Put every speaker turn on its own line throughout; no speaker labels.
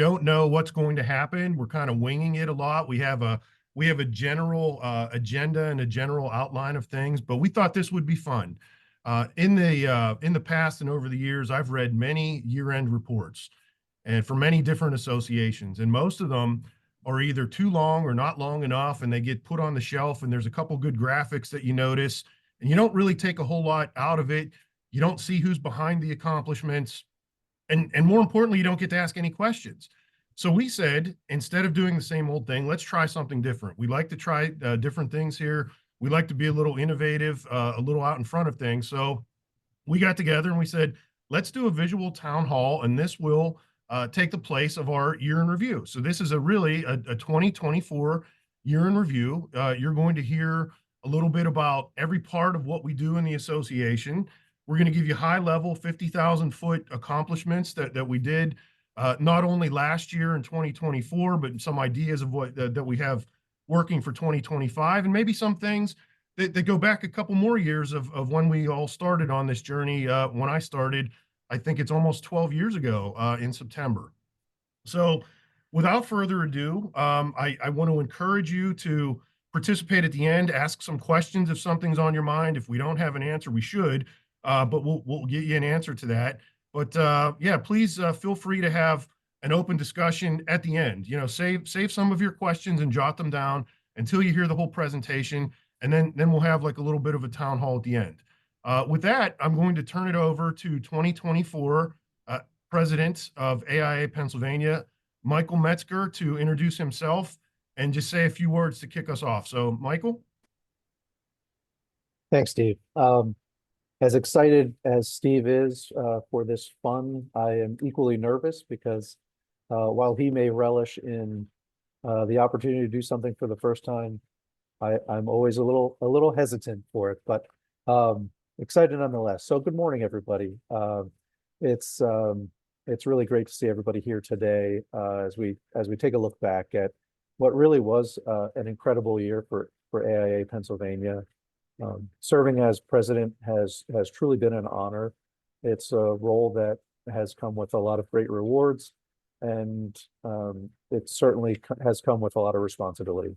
don't know what's going to happen. We're kind of winging it a lot. We have a general agenda and a general outline of things, but we thought this would be fun. In the past and over the years, I've read many year-end reports and for many different associations, and most of them are either too long or not long enough, and they get put on the shelf. And there's a couple good graphics that you notice, and you don't really take a whole lot out of it. You don't see who's behind the accomplishments, and more importantly, you don't get to ask any questions. So we said, instead of doing the same old thing, let's try something different. We like to try different things here. We like to be a little innovative, a little out in front of things. So we got together and we said, let's do a visual town hall, and this will take the place of our year in review. So this is a 2024 year in review. You're going to hear a little bit about every part of what we do in the association. We're going to give you high level 50,000 foot accomplishments that we did not only last year in 2024, but some ideas of what that we have working for 2025, and maybe some things that go back a couple more years of when we all started on this journey. When I started, I think it's almost 12 years ago in September. So without further ado, I want to encourage you to participate at the end, ask some questions if something's on your mind. If we don't have an answer, we should, but we'll get you an answer to that. But yeah, please feel free to have an open discussion at the end. You know, save some of your questions and jot them down until you hear the whole presentation, and then we'll have like a little bit of a town hall at the end. With that, I'm going to turn it over to 2024 President of AIA Pennsylvania, Michael Metzger, to introduce himself and just say a few words to kick us off. So, Michael.
Thanks, Steve. As excited as Steve is for this fun, I am equally nervous because while he may relish in the opportunity to do something for the first time, I'm always a little hesitant for it, but excited nonetheless. So good morning, everybody. It's really great to see everybody here today as we take a look back at what really was an incredible year for AIA Pennsylvania. Serving as president has truly been an honor. It's a role that has come with a lot of great rewards, and it certainly has come with a lot of responsibility.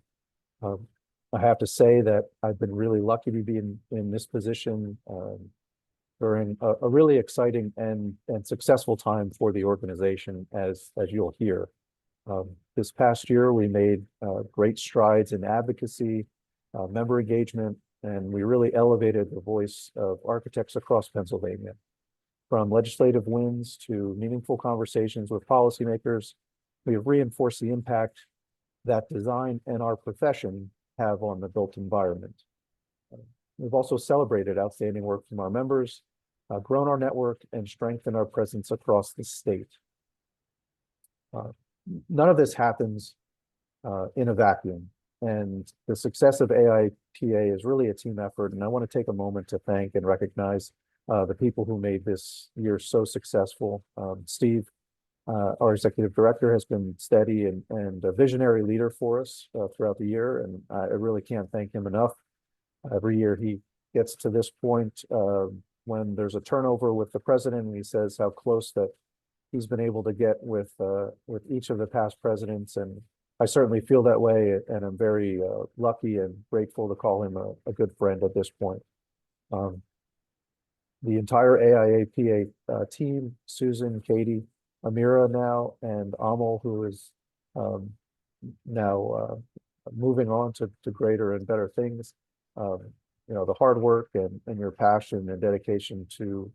I have to say that I've been really lucky to be in this position during a really exciting and successful time for the organization, as you'll hear. This past year, we made great strides in advocacy, member engagement, and we really elevated the voice of architects across Pennsylvania. From legislative wins to meaningful conversations with policymakers, we have reinforced the impact that design and our profession have on the built environment. We've also celebrated outstanding work from our members, grown our network, and strengthened our presence across the state. None of this happens in a vacuum. And the success of AIPA is really a team effort. And I want to take a moment to thank and recognize the people who made this year so successful. Steve, our executive director, has been steady and a visionary leader for us throughout the year. And I really can't thank him enough. Every year he gets to this point when there's a turnover with the president, and he says how close that he's been able to get with each of the past presidents. And I certainly feel that way, and I'm very lucky and grateful to call him a good friend at this point. The entire AIAPA team, Susan, Katie, Amira now, and Amal, who is now moving on to greater and better things. You know, the hard work and your passion and dedication to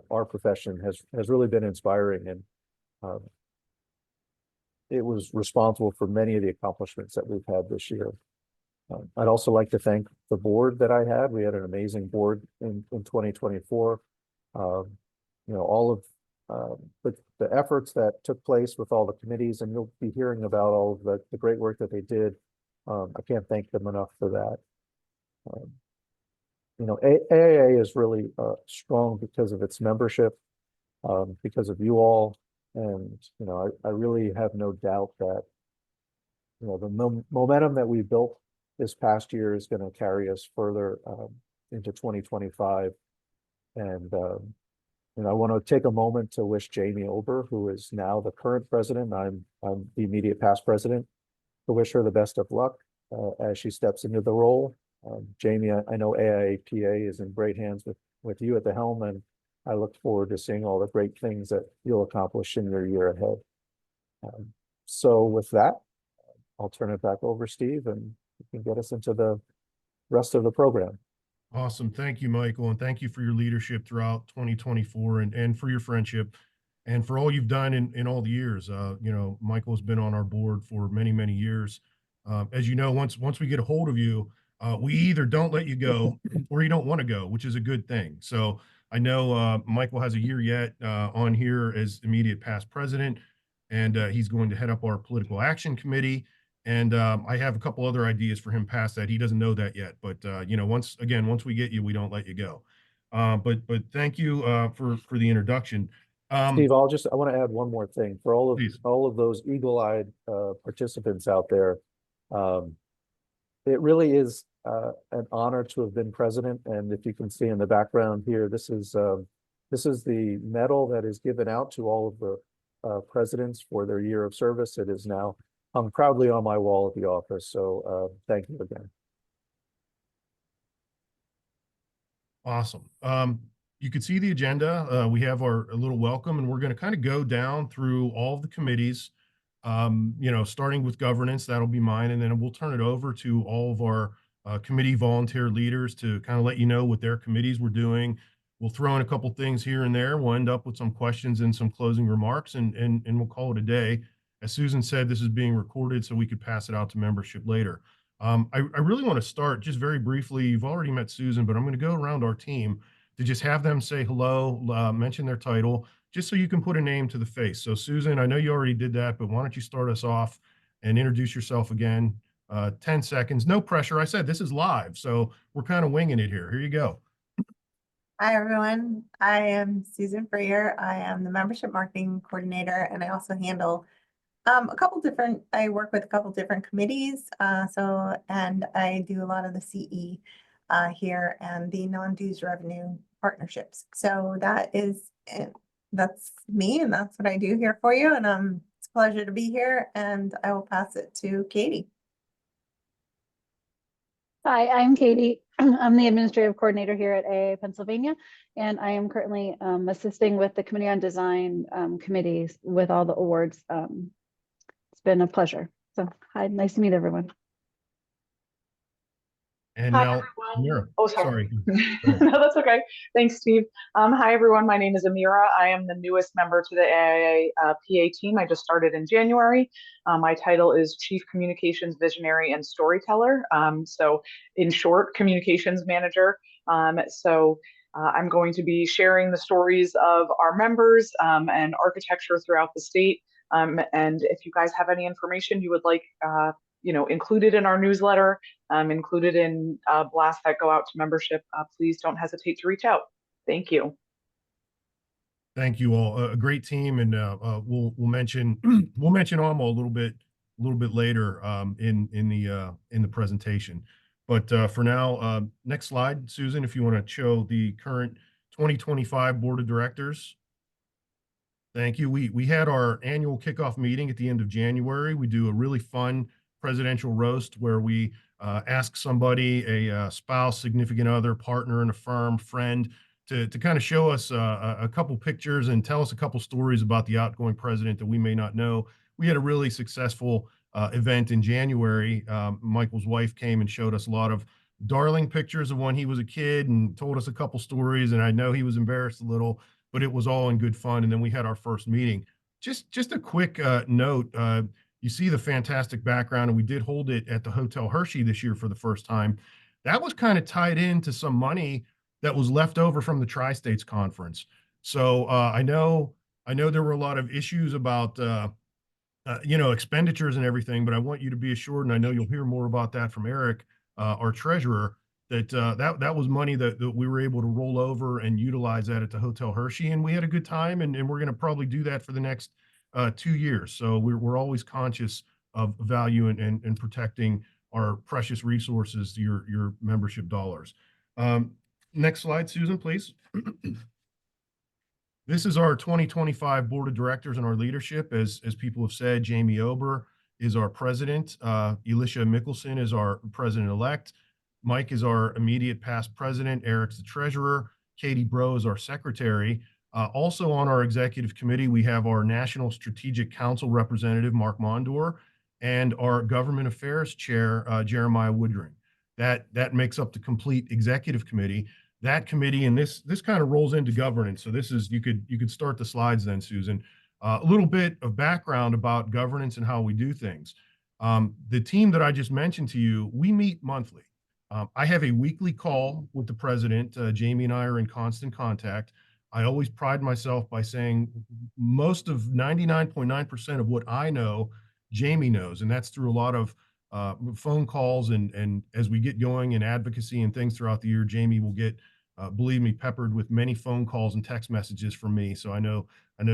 our profession has really been inspiring, and it was responsible for many of the accomplishments that we've had this year. I'd also like to thank the board that I had. We had an amazing board in 2024. You know, all of the efforts that took place with all the committees, and you'll be hearing about all of the great work that they did. I can't thank them enough for that. You know, AIA is really strong because of its membership, because of you all. And, you know, I really have no doubt that, you know, the momentum that we built this past year is going to carry us further into 2025. And And I want to take a moment to wish Jamie Ober, who is now the current president. I'm the immediate past president, to wish her the best of luck as she steps into the role. Jamie, I know AIAPA is in great hands with you at the helm, and I look forward to seeing all the great things that you'll accomplish in your year ahead. So with that, I'll turn it back over, Steve, and you can get us into the rest of the program.
Awesome. Thank you, Michael. And thank you for your leadership throughout 2024 and for your friendship and for all you've done in all the years. Michael has been on our board for many, many years. As you know, once we get a hold of you, we either don't let you go or you don't want to go, which is a good thing. So I know Michael has a year yet on here as immediate past president, and he's going to head up our political action committee. And I have a couple other ideas for him past that. He doesn't know that yet, but once we get you, we don't let you go. But thank you for the introduction.
Steve, I want to add one more thing for
Please.
all of those eagle-eyed participants out there. Um, it really is an honor to have been president. And if you can see in the background here, this is the medal that is given out to all of the presidents for their year of service. It is now hung proudly on my wall at the office. So thank you again.
Awesome. You can see the agenda. We have our a little welcome, and we're going to kind of go down through all of the committees. Starting with governance, that'll be mine, and then we'll turn it over to all of our committee volunteer leaders to kind of let you know what their committees were doing. We'll throw in a couple things here and there. We'll end up with some questions and some closing remarks, and we'll call it a day. As Susan said, this is being recorded so we could pass it out to membership later. I really want to start just very briefly. You've already met Susan, but I'm going to go around our team to just have them say hello, mention their title, just so you can put a name to the face. So Susan, I know you already did that, but why don't you start us off and introduce yourself again? 10 seconds, no pressure. I said this is live, so we're kind of winging it here. Here you go.
Hi, everyone. I am Susan Freer. I am the membership marketing coordinator, and I also handle I work with a couple different committees. And I do a lot of the CE here and the non-dues revenue partnerships. So that's me, and that's what I do here for you. And it's a pleasure to be here, and I will pass it to Katie.
Hi, I'm Katie. I'm the administrative coordinator here at AIA Pennsylvania, and I am currently assisting with the Committee on Design committees with all the awards. It's been a pleasure. So hi, nice to meet everyone.
And
Hi,
now,
everyone.
Amira.
Oh, sorry.
Sorry.
No, that's okay. Thanks, Steve. Hi, everyone. My name is Amira. I am the newest member to the AIA PA team. I just started in January. My title is Chief Communications Visionary and Storyteller. So in short, Communications Manager. I'm going to be sharing the stories of our members and architecture throughout the state. And if you guys have any information you would like included in our newsletter, included in blasts that go out to membership, please don't hesitate to reach out. Thank you.
Thank you all. A great team, and we'll mention Alma a little bit later in the presentation. But for now, next slide, Susan, if you want to show the current 2025 board of directors. Thank you. We had our annual kickoff meeting at the end of January. We do a really fun presidential roast where we ask somebody, a spouse, significant other, partner in a firm, friend, to kind of show us a couple pictures and tell us a couple stories about the outgoing president that we may not know. We had a really successful event in January. Michael's wife came and showed us a lot of darling pictures of when he was a kid and told us a couple stories. And I know he was embarrassed a little, but it was all in good fun. And then we had our first meeting. Just a quick note. You see the fantastic background, and we did hold it at the Hotel Hershey this year for the first time. That was kind of tied into some money that was left over from the Tri-States Conference. So I know there were a lot of issues about expenditures and everything, but I want you to be assured, and I know you'll hear more about that from Eric, our treasurer, that was money that we were able to roll over and utilize that at the Hotel Hershey, and we had a good time, and we're going to probably do that for the next 2 years. So we're always conscious of value and protecting our precious resources, your membership dollars. Next slide, Susan, please. This is our 2025 Board of Directors and our leadership. As people have said, Jamie Ober is our president. Elisha Mickelson is our president-elect. Mike is our immediate past president. Eric's the treasurer. Katie Bro is our secretary. Also on our executive committee, we have our National Strategic Council representative, Mark Mondor, and our government affairs chair, Jeremiah Woodring. That makes up the complete executive committee. That committee, and this kind of rolls into governance. So this is, you could start the slides then, Susan. A little bit of background about governance and how we do things. The team that I just mentioned to you, we meet monthly. I have a weekly call with the president. Jamie and I are in constant contact. I always pride myself by saying most of 99.9% of what I know, Jamie knows, and that's through a lot of phone calls, and as we get going in advocacy and things throughout the year, Jamie will get, believe me, peppered with many phone calls and text messages from me. So I know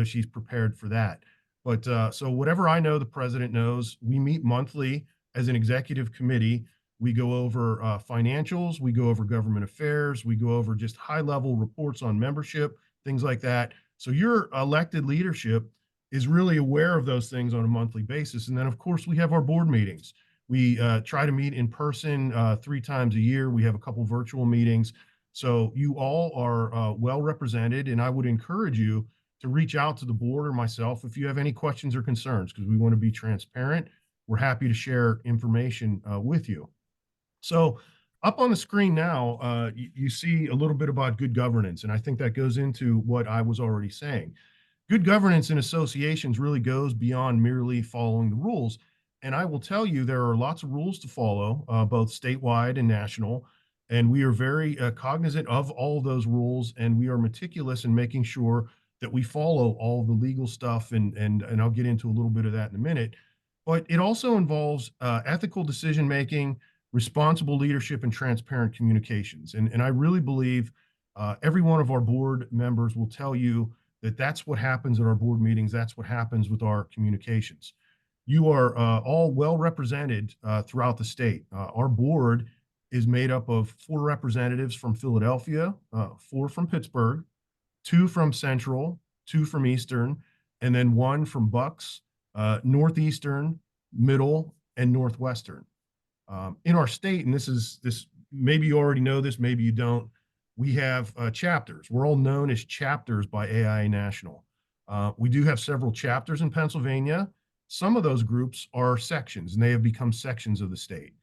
she's prepared for that. But so whatever I know, the president knows. We meet monthly as an executive committee. We go over financials, we go over government affairs, we go over just high level reports on membership, things like that. So your elected leadership is really aware of those things on a monthly basis. And then of course we have our board meetings. We try to meet in person 3 times a year. We have a couple virtual meetings. So you all are well represented, and I would encourage you to reach out to the board or myself if you have any questions or concerns, because we want to be transparent. We're happy to share information with you. So up on the screen now, you see a little bit about good governance, and I think that goes into what I was already saying. Good governance in associations really goes beyond merely following the rules. And I will tell you, there are lots of rules to follow, both statewide and national. And we are very cognizant of all of those rules, and we are meticulous in making sure that we follow all the legal stuff. And I'll get into a little bit of that in a minute. But it also involves ethical decision making, responsible leadership, and transparent communications. And I really believe every one of our board members will tell you that that's what happens at our board meetings. That's what happens with our communications. You are all well represented throughout the state. Our board is made up of 4 representatives from Philadelphia, 4 from Pittsburgh, 2 from Central, 2 from Eastern, and then 1 from Bucks, Northeastern, Middle, and Northwestern. In our state, and this maybe you already know this, maybe you don't, we have chapters. We're all known as chapters by AIA National. We do have several chapters in Pennsylvania. Some of those groups are sections, and they have become sections of the state.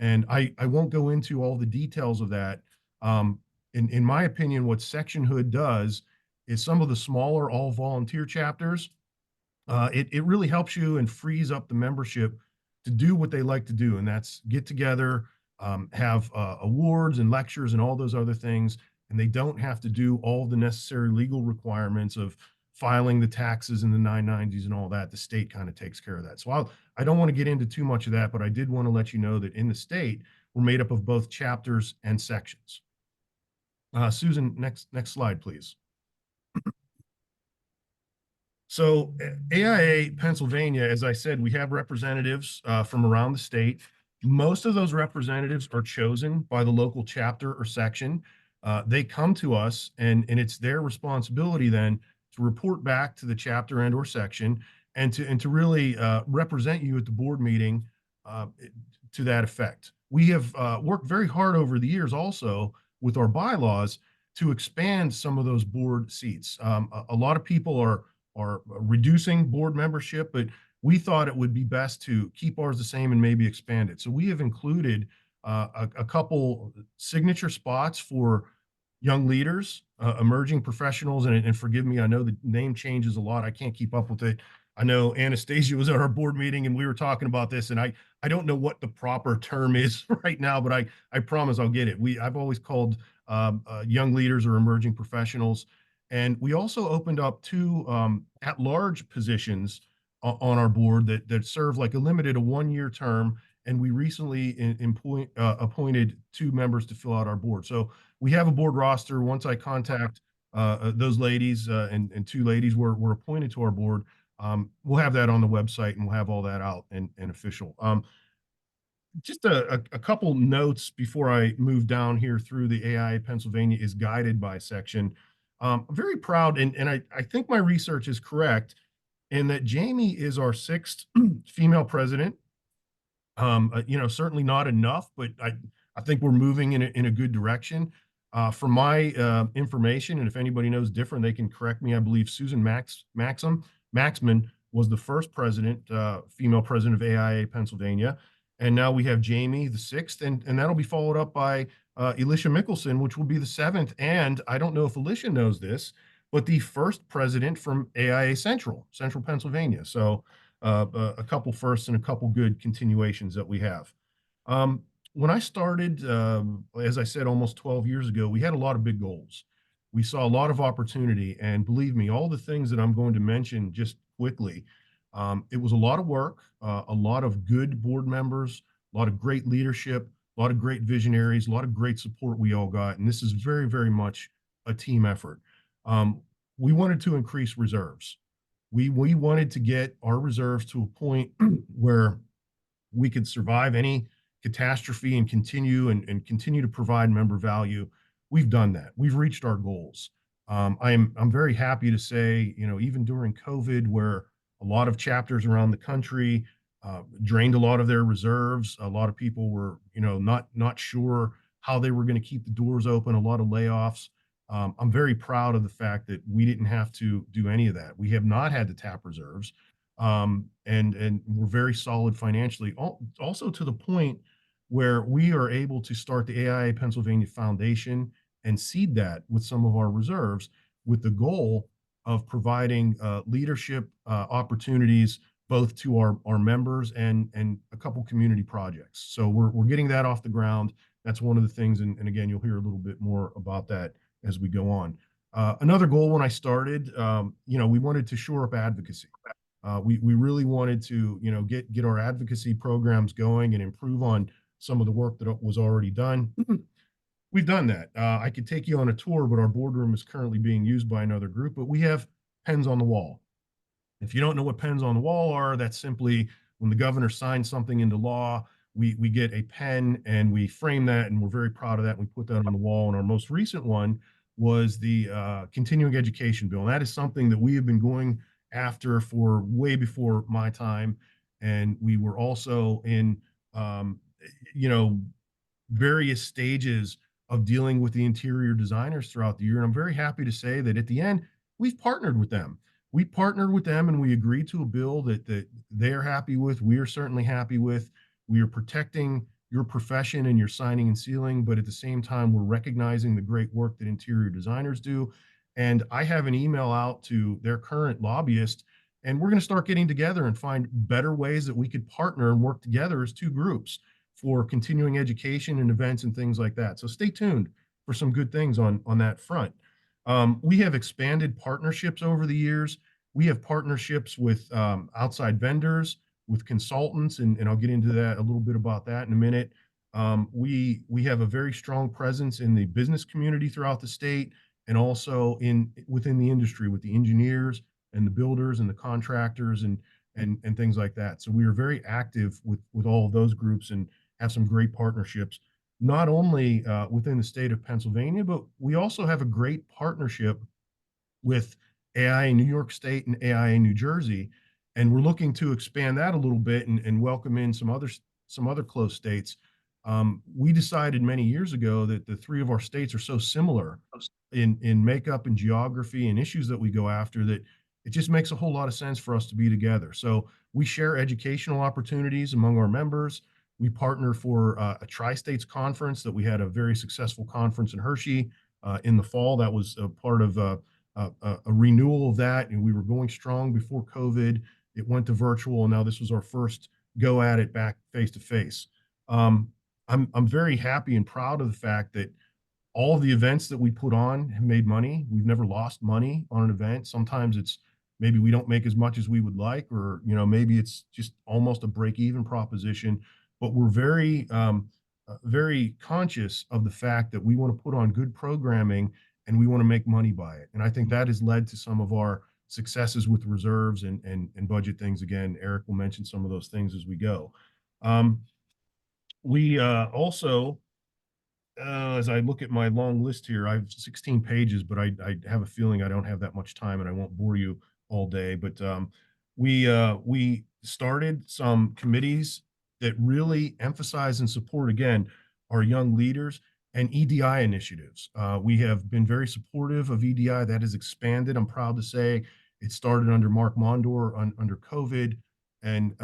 And I won't go into all the details of that. In my opinion, what sectionhood does is some of the smaller all volunteer chapters, it really helps you and frees up the membership to do what they like to do, and that's get together, have awards and lectures and all those other things, and they don't have to do all the necessary legal requirements of filing the taxes in the 990s and all that. The state kind of takes care of that. So I don't want to get into too much of that, but I did want to let you know that in the state, we're made up of both chapters and sections. Susan, next slide, please. So AIA Pennsylvania, as I said, we have representatives from around the state. Most of those representatives are chosen by the local chapter or section. They come to us, and it's their responsibility then to report back to the chapter and or section, and to really represent you at the board meeting to that effect. We have worked very hard over the years also with our bylaws to expand some of those board seats. A lot of people are reducing board membership, but we thought it would be best to keep ours the same and maybe expand it. So we have included a couple signature spots for young leaders, emerging professionals, and forgive me, I know the name changes a lot. I can't keep up with it. I know Anastasia was at our board meeting and we were talking about this, and I don't know what the proper term is right now, but I promise I'll get it. I've always called young leaders or emerging professionals. And we also opened up 2 at-large positions on our board that serve like a 1-year term. And we recently appointed 2 members to fill out our board. So we have a board roster. Once I contact those ladies and 2 ladies were appointed to our board, we'll have that on the website, and we'll have all that out and official. Just a couple notes before I move down here through the AIA Pennsylvania is guided by section. I'm very proud, and I think my research is correct in that Jamie is our sixth female president. You know, certainly not enough, but I think we're moving in a good direction. From my information, and if anybody knows different, they can correct me. I believe Susan Maxman was the first president, female president of AIA Pennsylvania, and now we have Jamie, the sixth, and that'll be followed up by Elisha Mickelson, which will be the seventh. And I don't know if Elisha knows this, but the first president from AIA Central Pennsylvania. So a couple firsts and a couple good continuations that we have. When I started, as I said, almost 12 years ago, we had a lot of big goals. We saw a lot of opportunity, and believe me, all the things that I'm going to mention just quickly, it was a lot of work, a lot of good board members, a lot of great leadership, a lot of great visionaries, a lot of great support we all got, and this is very, very much a team effort. We wanted to increase reserves. We wanted to get our reserves to a point where we could survive any catastrophe and continue to provide member value. We've done that. We've reached our goals. I'm very happy to say, you know, even during COVID, where a lot of chapters around the country drained a lot of their reserves, a lot of people were, you know, not sure how they were going to keep the doors open, a lot of layoffs. I'm very proud of the fact that we didn't have to do any of that. We have not had to tap reserves, and we're very solid financially. Also to the point where we are able to start the AIA Pennsylvania Foundation and seed that with some of our reserves, with the goal of providing leadership opportunities both to our members and a couple community projects. So we're getting that off the ground. That's one of the things, and again, you'll hear a little bit more about that as we go on. Another goal when I started, you know, we wanted to shore up advocacy. We really wanted to, you know, get our advocacy programs going and improve on some of the work that was already done. We've done that. I could take you on a tour, but our boardroom is currently being used by another group, but we have pens on the wall. If you don't know what pens on the wall are, that's simply when the governor signs something into law, we get a pen and we frame that, and we're very proud of that. We put that on the wall. And our most recent one was the continuing education bill. And that is something that we have been going after for way before my time. And we were also in, you know, various stages of dealing with the interior designers throughout the year. And I'm very happy to say that at the end, we've partnered with them. We partnered with them and we agreed to a bill that they're happy with. We are certainly happy with. We are protecting your profession and your signing and sealing, but at the same time, we're recognizing the great work that interior designers do. And I have an email out to their current lobbyist, and we're going to start getting together and find better ways that we could partner and work together as two groups for continuing education and events and things like that. So stay tuned for some good things on that front. We have expanded partnerships over the years. We have partnerships with outside vendors, with consultants, and I'll get into that a little bit about that in a minute. We have a very strong presence in the business community throughout the state, and also within the industry with the engineers and the builders and the contractors and things like that. So we are very active with all of those groups and have some great partnerships, not only within the state of Pennsylvania, but we also have a great partnership with AIA New York State and AIA New Jersey. And we're looking to expand that a little bit and welcome in some other close states. We decided many years ago that the three of our states are so similar in makeup and geography and issues that we go after that it just makes a whole lot of sense for us to be together. So we share educational opportunities among our members. We partner for a tri-states conference that we had a very successful conference in Hershey in the fall. That was a part of a renewal of that, and we were going strong before COVID. It went to virtual, and now this was our first go at it back face to face. I'm very happy and proud of the fact that all of the events that we put on have made money. We've never lost money on an event. Sometimes it's maybe we don't make as much as we would like, or you know, maybe it's just almost a break-even proposition. But we're very conscious of the fact that we want to put on good programming and we want to make money by it. And I think that has led to some of our successes with reserves and budget things. Again, Eric will mention some of those things as we go. We also as I look at my long list here, I have 16 pages, but I have a feeling I don't have that much time and I won't bore you all day. But we started some committees that really emphasize and support, again, our young leaders and EDI initiatives. We have been very supportive of EDI. That has expanded. I'm proud to say it started under Mark Mondor under COVID, and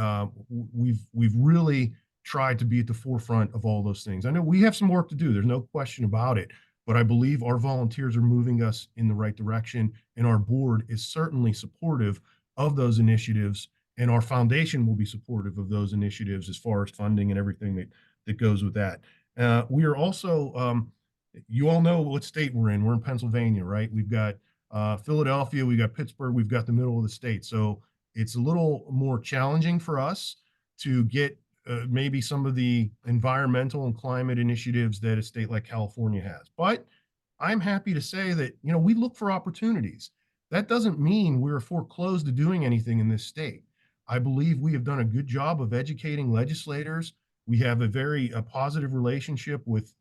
we've really tried to be at the forefront of all those things. I know we have some work to do. There's no question about it, but I believe our volunteers are moving us in the right direction, and our board is certainly supportive of those initiatives, and our foundation will be supportive of those initiatives as far as funding and everything that goes with that. We are also, you all know what state we're in. We're in Pennsylvania, right? We've got Philadelphia, we've got Pittsburgh, we've got the middle of the state. So it's a little more challenging for us to get maybe some of the environmental and climate initiatives that a state like California has. But I'm happy to say that, we look for opportunities. That doesn't mean we're foreclosed to doing anything in this state. I believe we have done a good job of educating legislators. We have a positive relationship with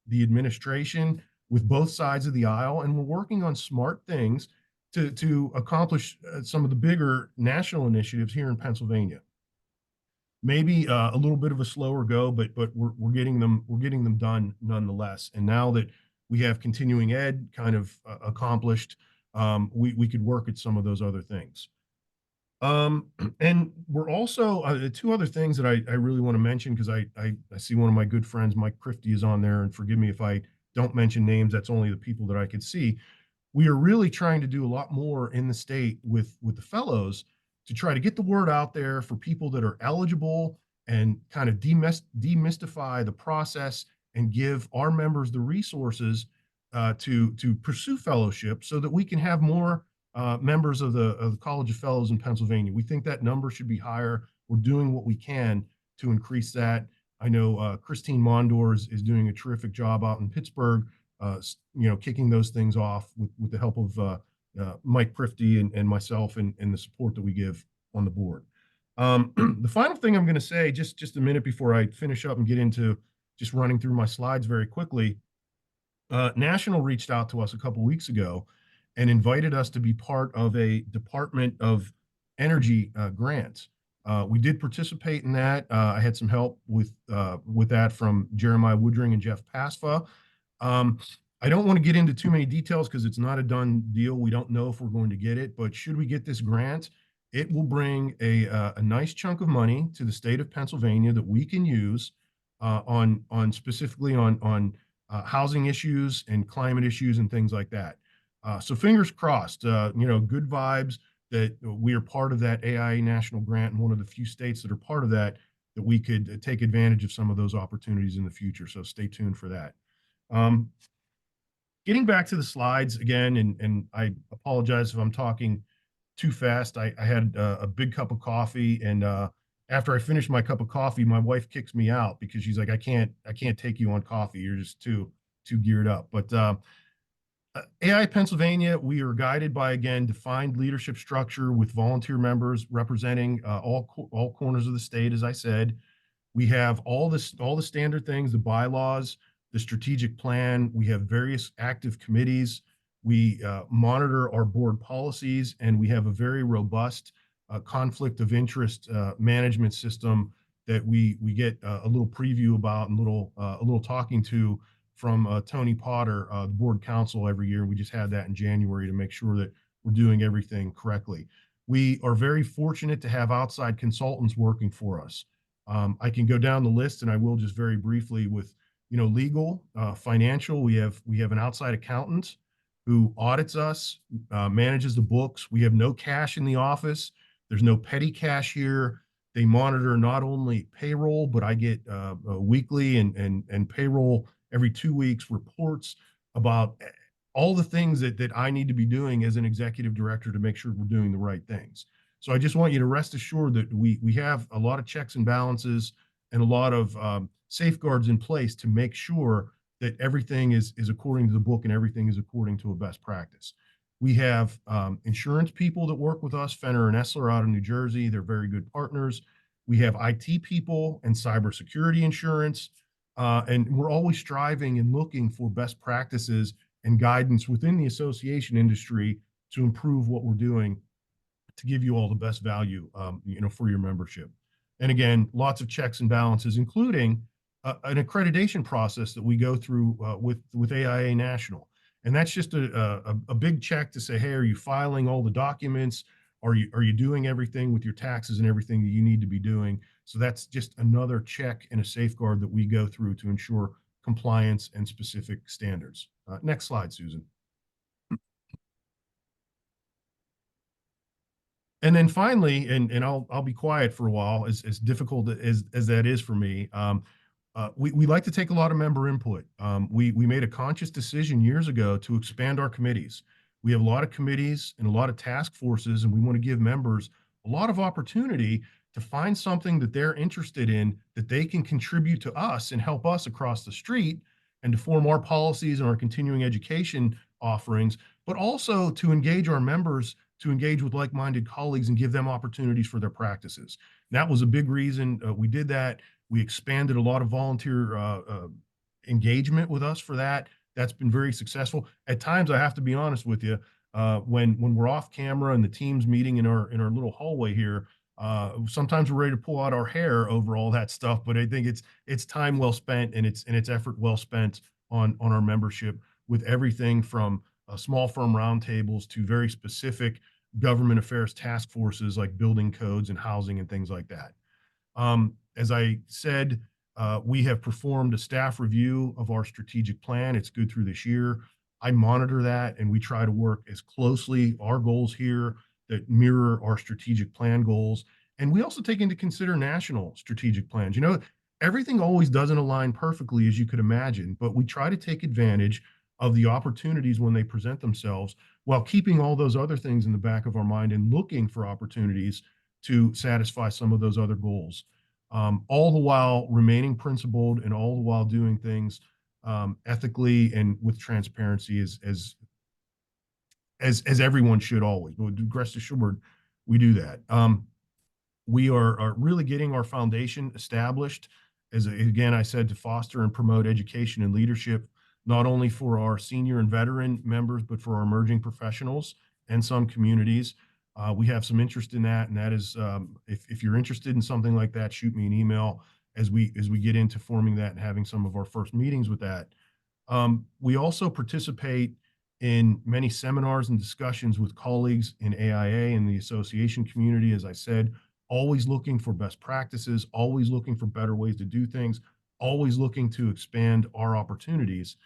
the administration, with both sides of the aisle, and we're working on smart things to accomplish some of the bigger national initiatives here in Pennsylvania. Maybe a little bit of a slower go, but we're getting them done nonetheless. And now that we have continuing ed kind of accomplished, we could work at some of those other things. And we're also two other things that I really want to mention, because I see one of my good friends, Mike Crifty, is on there, and forgive me if I don't mention names. That's only the people that I could see. We are really trying to do a lot more in the state with the fellows to try to get the word out there for people that are eligible, and kind of demystify the process and give our members the resources to pursue fellowship, so that we can have more members of the College of Fellows in Pennsylvania. We think that number should be higher. We're doing what we can to increase that. I know Christine Mondor is doing a terrific job out in Pittsburgh, kicking those things off with the help of Mike Prifty and myself, and the support that we give on the board. The final thing I'm going to say, just a minute before I finish up and get into just running through my slides very quickly. National reached out to us a couple weeks ago and invited us to be part of a Department of Energy grant. We did participate in that. I had some help with that from Jeremiah Woodring and Jeff Pasfa. I don't want to get into too many details because it's not a done deal. We don't know if we're going to get it, but should we get this grant, it will bring a nice chunk of money to the state of Pennsylvania that we can use on specifically on housing issues and climate issues and things like that. So fingers crossed, good vibes that we are part of that AIA national grant, and one of the few states that are part of that we could take advantage of some of those opportunities in the future. So stay tuned for that. Getting back to the slides again, and I apologize if I'm talking too fast. I had a big cup of coffee, and after I finished my cup of coffee, my wife kicks me out because she's like, I can't take you on coffee. You're just too geared up. But AIA Pennsylvania, we are guided by, again, defined leadership structure with volunteer members representing all corners of the state. As I said, we have all the standard things, the bylaws, the strategic plan. We have various active committees. We monitor our board policies, and we have a very robust conflict of interest management system that we get a little preview about and a little talking to from Tony Potter, the board counsel, every year. We just had that in January to make sure that we're doing everything correctly. We are very fortunate to have outside consultants working for us. I can go down the list, and I will just very briefly with legal, financial. We have an outside accountant who audits us, manages the books. We have no cash in the office. There's no petty cash here. They monitor not only payroll, but I get weekly and payroll every 2 weeks reports about all the things that I need to be doing as an executive director to make sure we're doing the right things. So I just want you to rest assured that we have a lot of checks and balances and a lot of safeguards in place to make sure that everything is according to the book and everything is according to a best practice. We have insurance people that work with us, Fenner and Essler out of New Jersey. They're very good partners. We have IT people and cybersecurity insurance. And we're always striving and looking for best practices and guidance within the association industry to improve what we're doing to give you all the best value, for your membership. And again, lots of checks and balances, including an accreditation process that we go through with AIA National. And that's just a big check to say, hey, are you filing all the documents? Are you doing everything with your taxes and everything that you need to be doing? So that's just another check and a safeguard that we go through to ensure compliance and specific standards. Next slide, Susan. And then finally, and I'll be quiet for a while, as difficult as that is for me. We like to take a lot of member input. We made a conscious decision years ago to expand our committees. We have a lot of committees and a lot of task forces, and we want to give members a lot of opportunity to find something that they're interested in that they can contribute to us and help us across the street, and to form our policies and our continuing education offerings, but also to engage our members, to engage with like-minded colleagues and give them opportunities for their practices. And that was a big reason we did that. We expanded a lot of volunteer engagement with us for that. That's been very successful. At times, I have to be honest with you, when we're off camera and the team's meeting in our little hallway here, sometimes we're ready to pull out our hair over all that stuff. But I think it's time well spent, and it's effort well spent on our membership, with everything from small firm roundtables to very specific government affairs task forces like building codes and housing and things like that. As I said, we have performed a staff review of our strategic plan. It's good through this year. I monitor that, and we try to work as closely our goals here that mirror our strategic plan goals. And we also take into consider national strategic plans. Everything always doesn't align perfectly, as you could imagine, but we try to take advantage of the opportunities when they present themselves, while keeping all those other things in the back of our mind and looking for opportunities to satisfy some of those other goals. All the while remaining principled, and all the while doing things ethically and with transparency, as everyone should always. But rest assured, we do that. We are really getting our foundation established, as again I said, to foster and promote education and leadership, not only for our senior and veteran members, but for our emerging professionals and some communities. We have some interest in that, and that is, if you're interested in something like that, shoot me an email as we get into forming that and having some of our first meetings with that. We also participate in many seminars and discussions with colleagues in AIA and the association community, as I said, always looking for best practices, always looking for better ways to do things, always looking to expand our opportunities.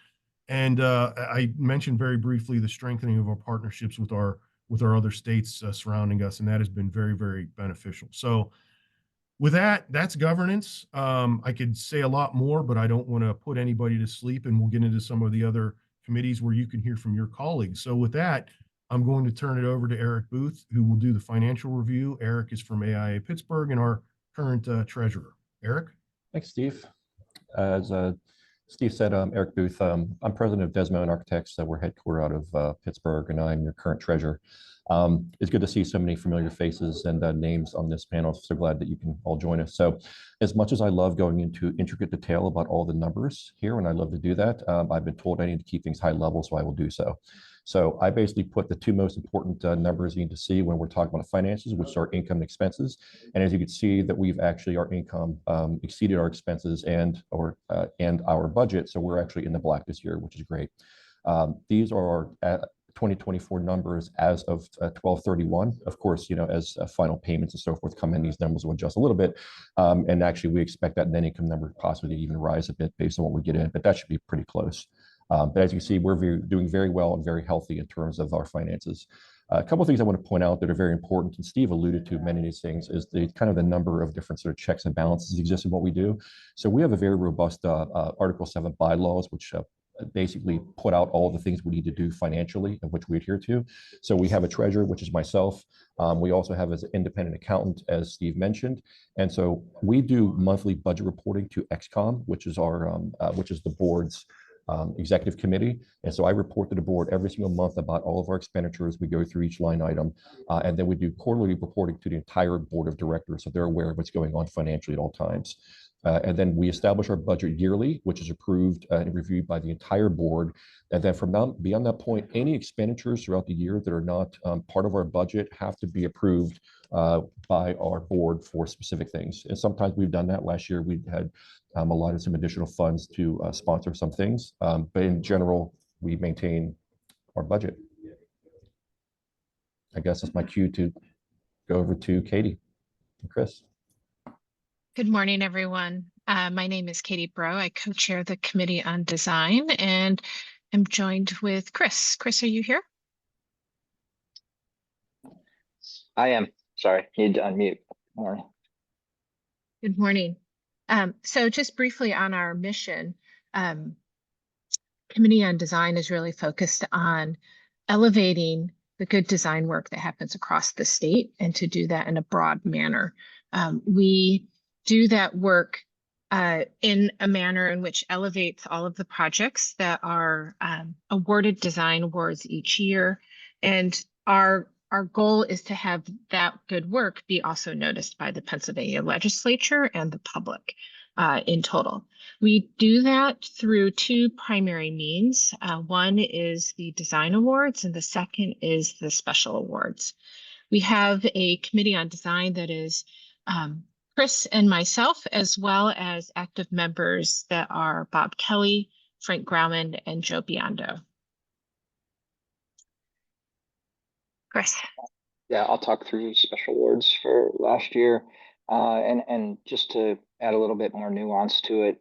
And I mentioned very briefly the strengthening of our partnerships with our other states surrounding us, and that has been very, very beneficial. So with that, that's governance. I could say a lot more, but I don't want to put anybody to sleep, and we'll get into some of the other committees where you can hear from your colleagues. So with that, I'm going to turn it over to Eric Booth, who will do the financial review. Eric is from AIA Pittsburgh and our current treasurer. Eric? Thanks, Steve.
As Steve said, I'm Eric Booth. I'm president of Desmond Architects. We're headquartered out of Pittsburgh, and I'm your current treasurer. It's good to see so many familiar faces and names on this panel. So glad that you can all join us. So as much as I love going into intricate detail about all the numbers here, and I love to do that, I've been told I need to keep things high level, so I will do so. So I basically put the two most important numbers you need to see when we're talking about finances, which are income and expenses. And as you can see, that we've actually, our income exceeded our expenses and our budget. So we're actually in the black this year, which is great. These are our 2024 numbers as of 12/31. Of course, as final payments and so forth come in, these numbers will adjust a little bit. And actually, we expect that net income number possibly to even rise a bit based on what we get in, but that should be pretty close. But as you can see, we're doing very well and very healthy in terms of our finances. A couple of things I want to point out that are very important, and Steve alluded to many of these things, is the kind of the number of different sort of checks and balances exist in what we do. So we have a very robust Article 7 bylaws, which basically put out all the things we need to do financially and which we adhere to. So we have a treasurer, which is myself. We also have as an independent accountant, as Steve mentioned. And so we do monthly budget reporting to XCOM, which is the board's executive committee. And so I report to the board every single month about all of our expenditures. We go through each line item, and then we do quarterly reporting to the entire board of directors, so they're aware of what's going on financially at all times. And then we establish our budget yearly, which is approved and reviewed by the entire board. And then from now, beyond that point, any expenditures throughout the year that are not part of our budget have to be approved by our board for specific things. And sometimes we've done that. Last year, we had allotted some additional funds to sponsor some things. But in general, we maintain our budget. I guess that's my cue to go over to Katie and Chris.
Good morning, everyone. My name is Katie Bro. I co-chair the Committee on Design and am joined with Chris. Chris, are you here?
I am. Sorry, need to unmute. Morning.
Good morning. So just briefly on our mission, Committee on Design is really focused on elevating the good design work that happens across the state and to do that in a broad manner. We do that work in a manner in which elevates all of the projects that are awarded design awards each year. And our goal is to have that good work be also noticed by the Pennsylvania legislature and the public in total. We do that through two primary means. One is the design awards and the second is the special awards. We have a committee on design that is Chris and myself, as well as active members that are Bob Kelly, Frank Grauman, and Joe Biondo. Chris.
Yeah, I'll talk through special awards for last year. And just to add a little bit more nuance to it,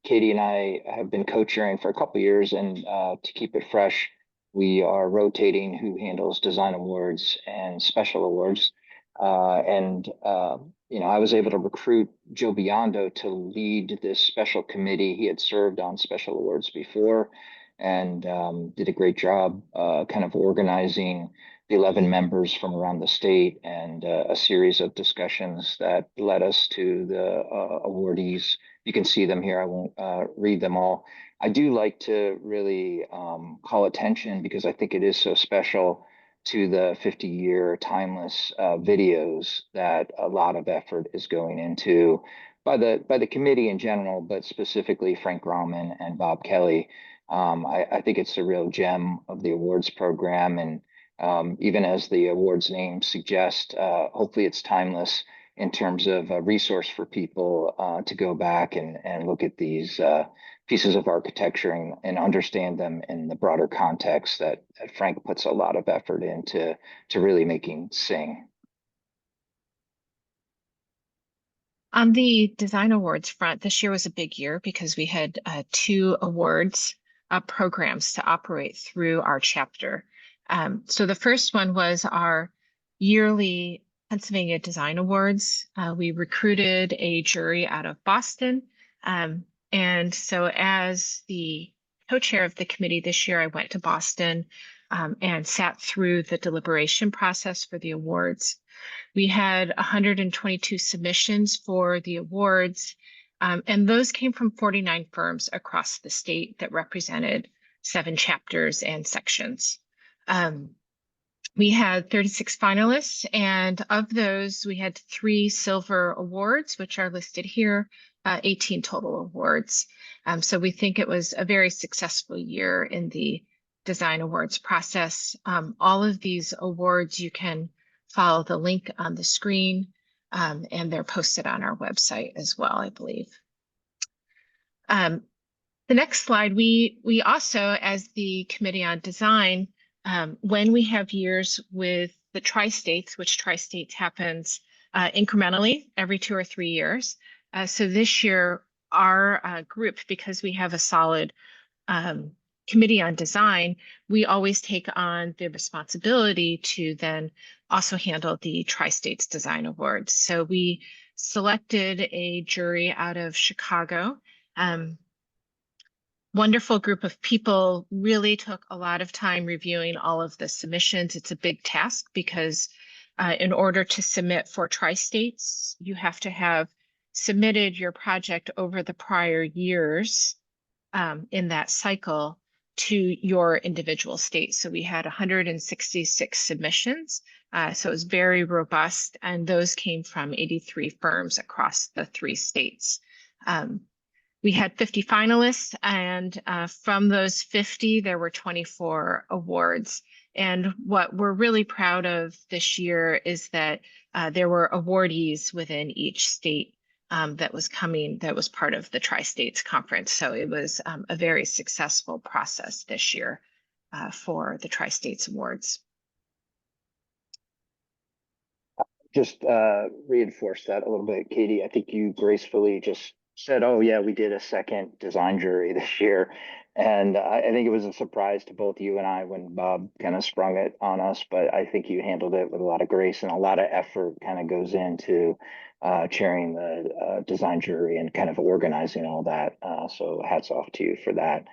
Katie and I have been co-chairing for a couple of years, and to keep it fresh, we are rotating who handles design awards and special awards. I was able to recruit Joe Biondo to lead this special committee. He had served on special awards before and did a great job kind of organizing the 11 members from around the state and a series of discussions that led us to the awardees. You can see them here. I won't read them all. I do like to really call attention, because I think it is so special, to the 50-year timeless videos that a lot of effort is going into by the committee in general, but specifically Frank Grauman and Bob Kelly. I think it's a real gem of the awards program, and even as the awards name suggests, hopefully it's timeless in terms of a resource for people to go back and look at these pieces of architecture and understand them in the broader context that Frank puts a lot of effort into really making sing.
On the design awards front, this year was a big year because we had two awards programs to operate through our chapter. So the first one was our yearly Pennsylvania Design Awards. We recruited a jury out of Boston. And so as the co-chair of the committee this year, I went to Boston and sat through the deliberation process for the awards. We had 122 submissions for the awards, and those came from 49 firms across the state that represented 7 chapters and sections. We had 36 finalists, and of those, we had 3 silver awards, which are listed here, 18 total awards. So we think it was a very successful year in the design awards process. All of these awards, you can follow the link on the screen, and they're posted on our website as well, I believe. The next slide, we also, as the Committee on Design, when we have years with the tri-states, which tri-states happens incrementally every 2 or 3 years. So this year, our group, because we have a solid Committee on Design, we always take on the responsibility to then also handle the Tri-States Design Awards. So we selected a jury out of Chicago. Wonderful group of people, really took a lot of time reviewing all of the submissions. It's a big task because in order to submit for Tri-States, you have to have submitted your project over the prior years in that cycle to your individual state. So we had 166 submissions. So it was very robust, and those came from 83 firms across the 3 states. We had 50 finalists, and from those 50, there were 24 awards. And what we're really proud of this year is that there were awardees within each state that was part of the Tri-States Conference. So it was a very successful process this year for the Tri-States Awards.
Just reinforce that a little bit, Katie. I think you gracefully just said, oh yeah, we did a second design jury this year. And I think it was a surprise to both you and I when Bob kind of sprung it on us, but I think you handled it with a lot of grace, and a lot of effort kind of goes into chairing the design jury and kind of organizing all that. So hats off to you for that.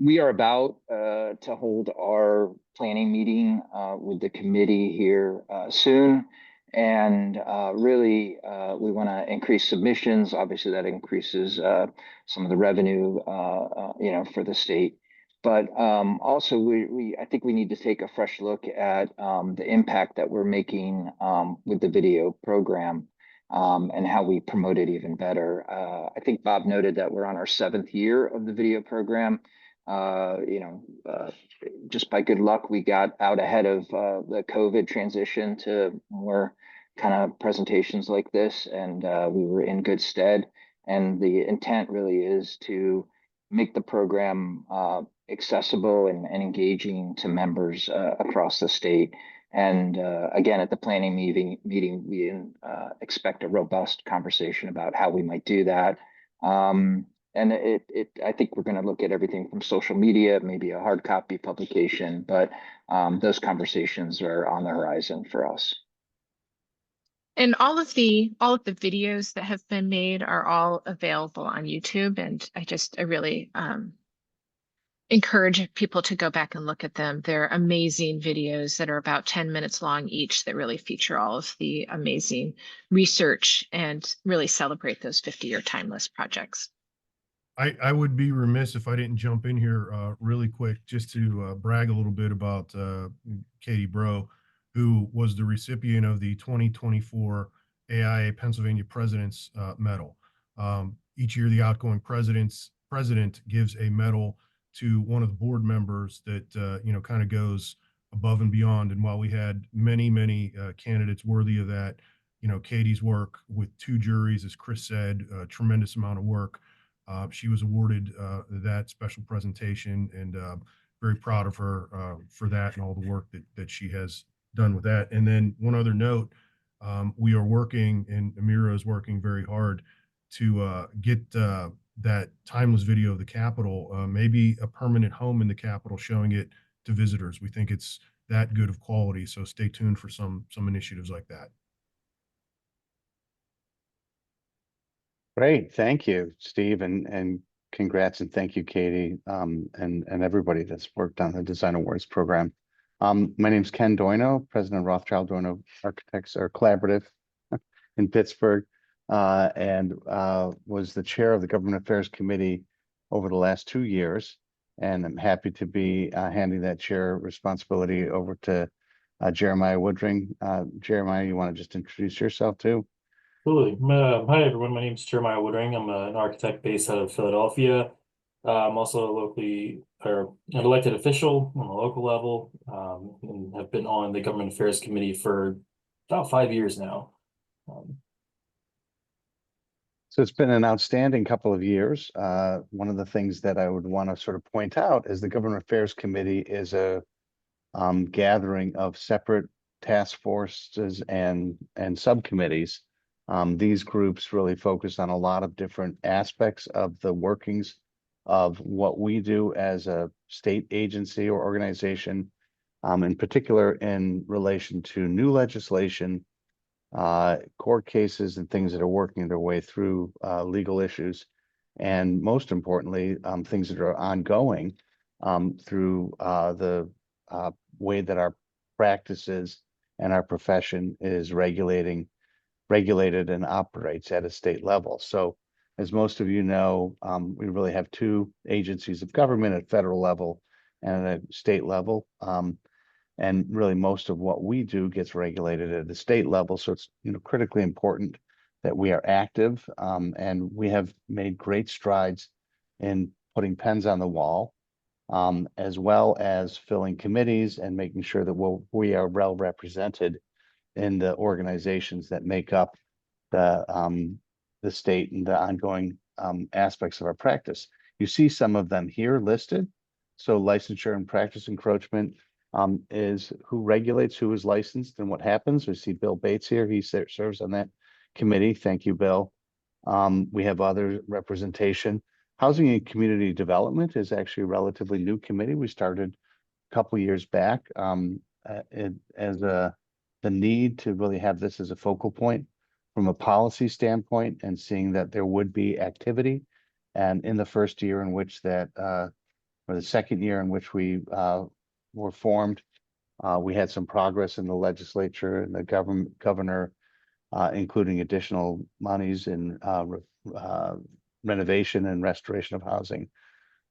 We are about to hold our planning meeting with the committee here soon. And really, we want to increase submissions. Obviously, that increases some of the revenue, for the state. But also, I think we need to take a fresh look at the impact that we're making with the video program. And how we promote it even better. I think Bob noted that we're on our 7th year of the video program. Just by good luck, we got out ahead of the COVID transition to more kind of presentations like this, and we were in good stead. And the intent really is to make the program accessible and engaging to members across the state. And again, at the planning meeting, we expect a robust conversation about how we might do that. And I think we're going to look at everything from social media, maybe a hard copy publication, but those conversations are on the horizon for us.
And all of the videos that have been made are all available on YouTube. And I really encourage people to go back and look at them. They're amazing videos that are about 10 minutes long each that really feature all of the amazing research and really celebrate those 50-year timeless projects.
I would be remiss if I didn't jump in here really quick just to brag a little bit about Katie Bro, who was the recipient of the 2024 AIA Pennsylvania President's Medal. Each year, the outgoing president gives a medal to one of the board members that kind of goes above and beyond. And while we had many candidates worthy of that, Katie's work with 2 juries, as Chris said, a tremendous amount of work. She was awarded that special presentation, and very proud of her for that and all the work that she has done with that. And then one other note, we are working, and Amira is working very hard to get that timeless video of the Capitol, maybe a permanent home in the Capitol, showing it to visitors. We think it's that good of quality, so stay tuned for some initiatives like that.
Great, thank you, Steve, and congrats, and thank you, Katie, and everybody that's worked on the Design Awards program. My name's Ken Doino, President of Rothschild Doino Architects, or Collaborative in Pittsburgh, and was the chair of the Government Affairs Committee over the last 2 years. And I'm happy to be handing that chair responsibility over to Jeremiah Woodring. Jeremiah, you want to just introduce yourself too?
Absolutely. Hi, everyone. My name is Jeremiah Woodring. I'm an architect based out of Philadelphia. I'm also an elected official on the local level, and have been on the Government Affairs Committee for about 5 years now.
So it's been an outstanding couple of years. One of the things that I would want to sort of point out is the Government Affairs Committee is a gathering of separate task forces and subcommittees. These groups really focus on a lot of different aspects of the workings of what we do as a state agency or organization, in particular in relation to new legislation, court cases, and things that are working their way through legal issues, and most importantly, things that are ongoing through the way that our practices and our profession is regulated and operates at a state level. So as most of you know, we really have 2 agencies of government at federal level and at a state level. And really most of what we do gets regulated at the state level. So it's critically important that we are active, and we have made great strides in putting pens on the wall, as well as filling committees and making sure that we are well represented in the organizations that make up the state and the ongoing aspects of our practice. You see some of them here listed. So licensure and practice encroachment is who regulates who is licensed and what happens. We see Bill Bates here. He serves on that committee. Thank you, Bill. We have other representation. Housing and Community Development is actually a relatively new committee. We started a couple years back as the need to really have this as a focal point from a policy standpoint, and seeing that there would be activity. And in the first year in which that, or the second year in which we were formed, we had some progress in the legislature and the governor, including additional monies in renovation and restoration of housing.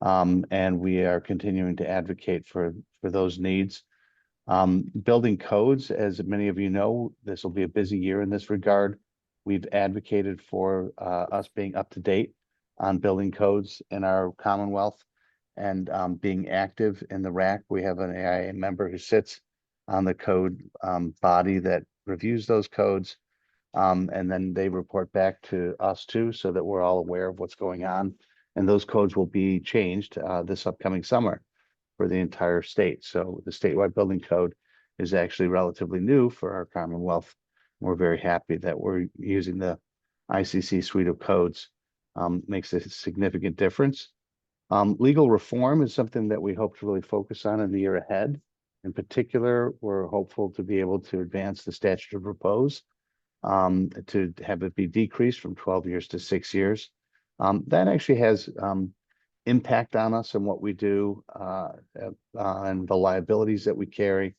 And we are continuing to advocate for those needs. Building codes, as many of you know, this will be a busy year in this regard. We've advocated for us being up to date on building codes in our Commonwealth and being active in the RAC. We have an AIA member who sits on the code body that reviews those codes. And then they report back to us too, so that we're all aware of what's going on. And those codes will be changed this upcoming summer for the entire state. So the statewide building code is actually relatively new for our Commonwealth. We're very happy that we're using the ICC suite of codes. Makes a significant difference. Legal reform is something that we hope to really focus on in the year ahead. In particular, we're hopeful to be able to advance the statute of repose, to have it be decreased from 12 years to 6 years. That actually has impact on us and what we do, and the liabilities that we carry.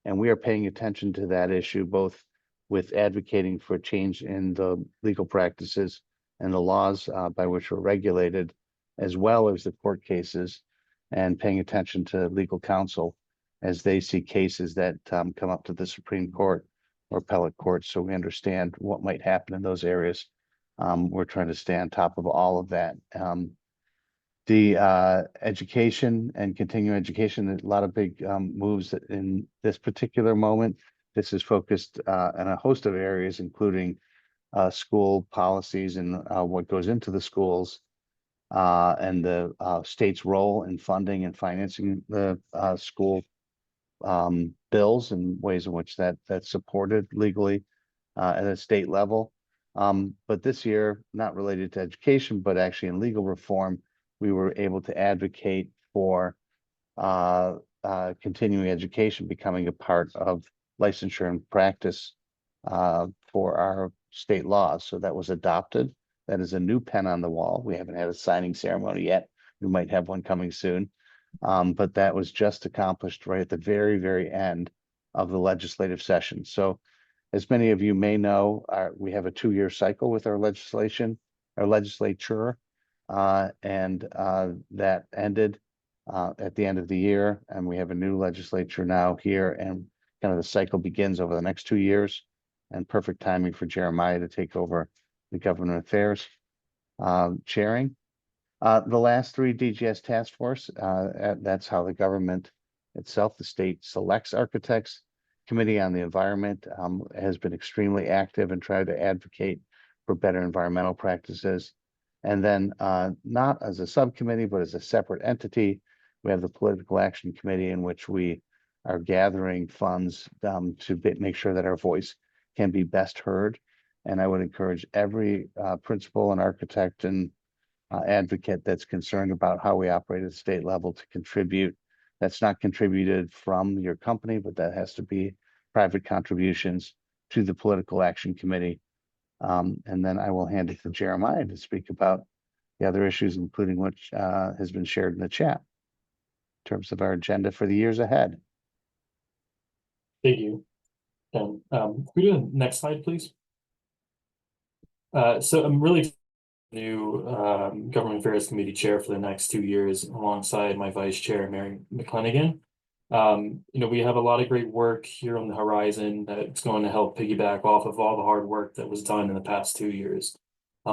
And we are paying attention to that issue, both with advocating for change in the legal practices and the laws by which we're regulated, as well as the court cases, and paying attention to legal counsel as they see cases that come up to the Supreme Court or appellate courts, so we understand what might happen in those areas. We're trying to stay on top of all of that. The education and continuing education, a lot of big moves in this particular moment. This is focused on a host of areas, including school policies and what goes into the schools, and the state's role in funding and financing the school bills and ways in which that's supported legally at a state level. But this year, not related to education, but actually in legal reform, we were able to advocate for continuing education becoming a part of licensure and practice for our state laws. So that was adopted. That is a new pen on the wall. We haven't had a signing ceremony yet. We might have one coming soon. But that was just accomplished right at the very, very end of the legislative session. So as many of you may know, we have a 2-year cycle with our legislature, and that ended at the end of the year. And we have a new legislature now here, and kind of the cycle begins over the next 2 years, and perfect timing for Jeremiah to take over the government affairs chairing. The last 3 DGS task force, that's how the government itself, the state selects architects. Committee on the Environment has been extremely active and tried to advocate for better environmental practices. And then not as a subcommittee, but as a separate entity, we have the Political Action Committee, in which we are gathering funds to make sure that our voice can be best heard. And I would encourage every principal and architect and advocate that's concerned about how we operate at the state level to contribute. That's not contributed from your company, but that has to be private contributions to the Political Action Committee. And then I will hand it to Jeremiah to speak about the other issues, including what has been shared in the chat in terms of our agenda for the years ahead.
Thank you. And can we do the next slide, please? So I'm really new Government Affairs Committee Chair for the next 2 years, alongside my Vice Chair, Mary McClenaghan. We have a lot of great work here on the horizon that's going to help piggyback off of all the hard work that was done in the past 2 years.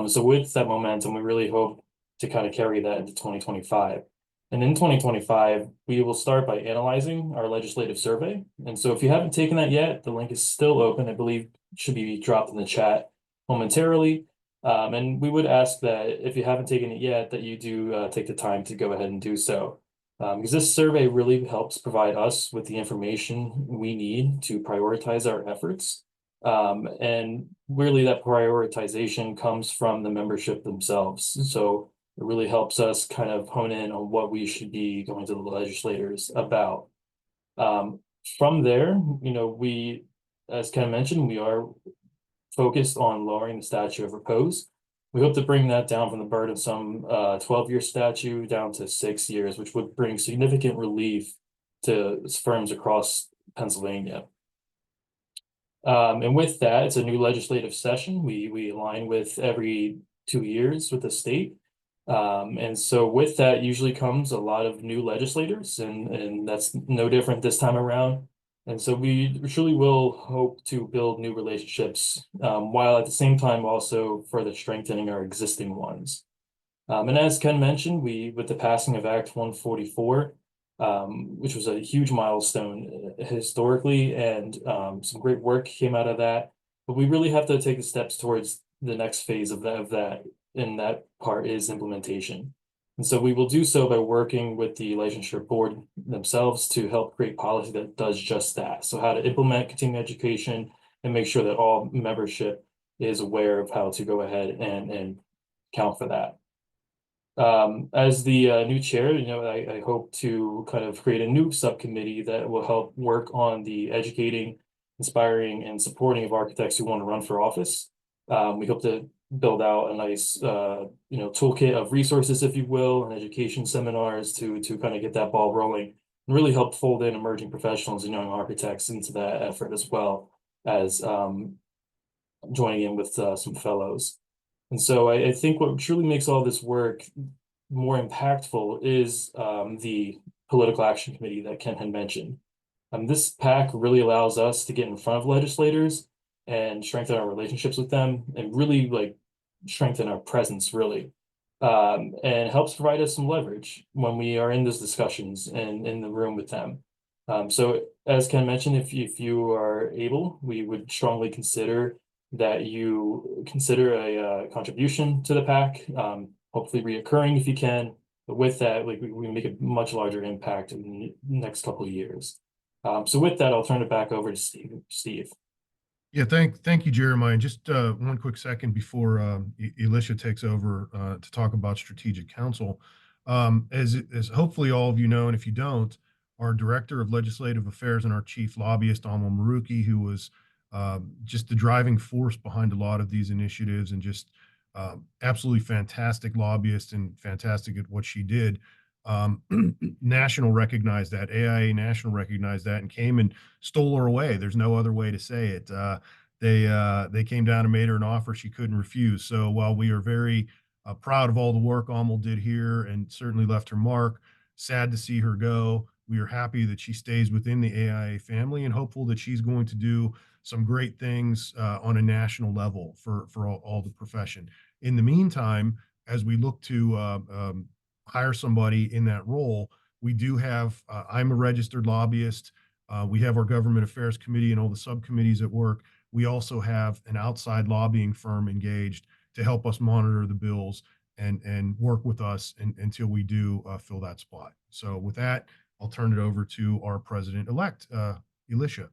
So with that momentum, we really hope to kind of carry that into 2025. And in 2025, we will start by analyzing our legislative survey. And so if you haven't taken that yet, the link is still open. I believe it should be dropped in the chat momentarily. And we would ask that if you haven't taken it yet, that you do take the time to go ahead and do so. Because this survey really helps provide us with the information we need to prioritize our efforts. And really that prioritization comes from the membership themselves. So it really helps us kind of hone in on what we should be going to the legislators about. From there, we, as Ken mentioned, we are focused on lowering the statute of repose. We hope to bring that down from the burdensome 12-year statute down to 6 years, which would bring significant relief to firms across Pennsylvania. And with that, it's a new legislative session. We align with every 2 years with the state. And so with that usually comes a lot of new legislators, and that's no different this time around. And so we truly will hope to build new relationships, while at the same time also further strengthening our existing ones. And as Ken mentioned, with the passing of Act 144, which was a huge milestone historically, and some great work came out of that. But we really have to take the steps towards the next phase of that, and that part is implementation. And so we will do so by working with the licensure board themselves to help create policy that does just that. So how to implement continuing education and make sure that all membership is aware of how to go ahead and count for that. As the new chair, I hope to kind of create a new subcommittee that will help work on the educating, inspiring, and supporting of architects who want to run for office. We hope to build out a nice, toolkit of resources, if you will, and education seminars to kind of get that ball rolling and really help fold in emerging professionals and young architects into that effort, as well as joining in with some fellows. And so I think what truly makes all this work more impactful is the political action committee that Ken had mentioned. This PAC really allows us to get in front of legislators and strengthen our relationships with them, and really strengthen our presence, really, and helps provide us some leverage when we are in those discussions and in the room with them. So as Ken mentioned, if you are able, we would strongly consider that you consider a contribution to the PAC, hopefully reoccurring if you can. But with that, we make a much larger impact in the next couple of years. So with that, I'll turn it back over to Steve.
Yeah, thank you, Jeremiah. And just one quick second before Alicia takes over to talk about strategic council. As hopefully all of you know, and if you don't, our Director of Legislative Affairs and our Chief Lobbyist, Amal Maruki, who was just the driving force behind a lot of these initiatives, and just absolutely fantastic lobbyist and fantastic at what she did. National recognized that, AIA National recognized that, and came and stole her away. There's no other way to say it. They came down and made her an offer she couldn't refuse. So while we are very proud of all the work Amal did here and certainly left her mark, sad to see her go. We are happy that she stays within the AIA family, and hopeful that she's going to do some great things on a national level for all the profession. In the meantime, as we look to hire somebody in that role, we do have, I'm a registered lobbyist. We have our government affairs committee and all the subcommittees at work. We also have an outside lobbying firm engaged to help us monitor the bills and work with us until we do fill that spot. So with that, I'll turn it over to our president-elect, Alicia.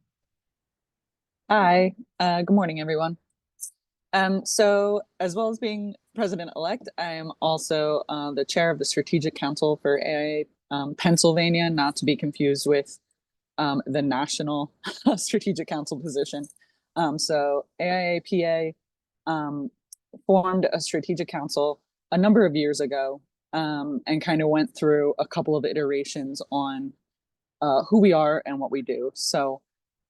Hi, good morning, everyone. So as well as being president-elect, I am also the chair of the Strategic Council for AIA Pennsylvania, not to be confused with the national Strategic Council position. So AIA PA formed a Strategic Council a number of years ago, and kind of went through a couple of iterations on who we are and what we do. So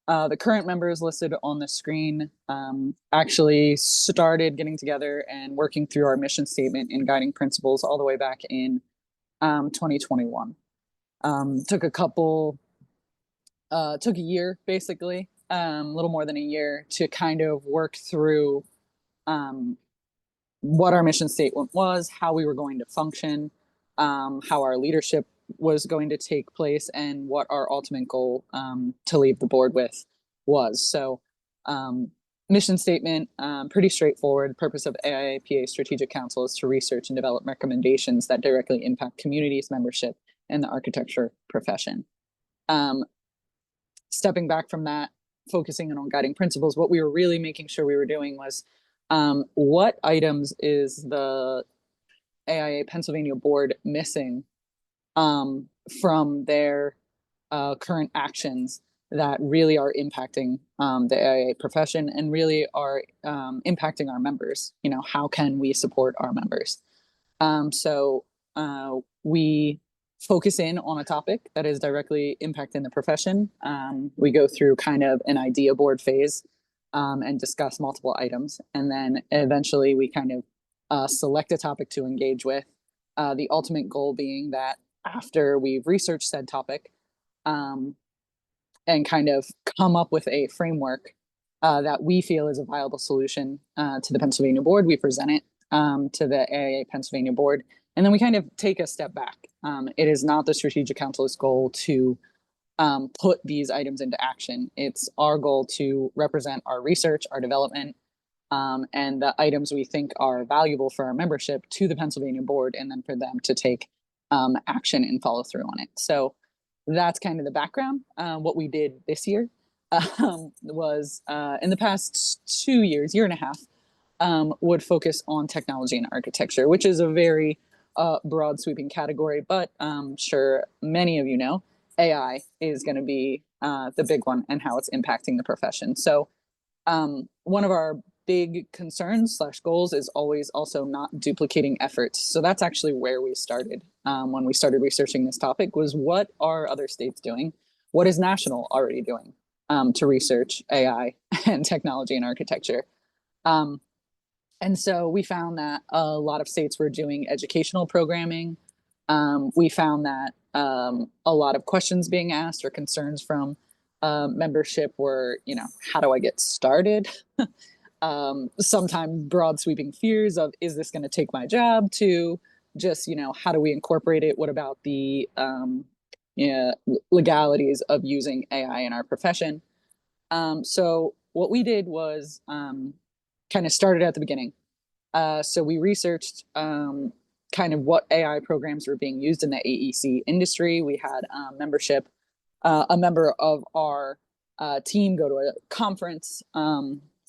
the current members listed on the screen actually started getting together and working through our mission statement and guiding principles all the way back in 2021. Took a couple took a year, basically, a little more than a year, to kind of work through what our mission statement was, how we were going to function, how our leadership was going to take place, and what our ultimate goal to leave the board with was. So mission statement, pretty straightforward. Purpose of AIA Strategic Council is to research and develop recommendations that directly impact communities, membership, and the architecture profession. Stepping back from that, focusing on guiding principles, what we were really making sure we were doing was what items is the AIA Pennsylvania board missing from their current actions that really are impacting the AIA profession and really are impacting our members. You know, how can we support our members? So we focus in on a topic that is directly impacting the profession. We go through kind of an idea board phase and discuss multiple items. And then eventually we kind of select a topic to engage with. The ultimate goal being that after we've researched said topic and kind of come up with a framework that we feel is a viable solution to the Pennsylvania board, we present it to the AIA Pennsylvania board, and then we kind of take a step back. It is not the Strategic Council's goal to put these items into action. It's our goal to represent our research, our development, and the items we think are valuable for our membership to the Pennsylvania board, and then for them to take action and follow through on it. So that's kind of the background. What we did this year was in the past 2 years, year and a half, would focus on technology and architecture, which is a very broad sweeping category, but sure many of you know, AI is going to be the big one and how it's impacting the profession. So one of our big concerns / goals is always also not duplicating efforts. So that's actually where we started when we started researching this topic, was what are other states doing? What is national already doing to research AI and technology and architecture? And so we found that a lot of states were doing educational programming. We found that a lot of questions being asked or concerns from membership were, you know, how do I get started? Sometimes broad sweeping fears of, is this going to take my job, to just, you know, how do we incorporate it? What about the legalities of using AI in our profession? So what we did was kind of started at the beginning. So we researched kind of what AI programs were being used in the AEC industry. We had membership, a member of our team go to a conference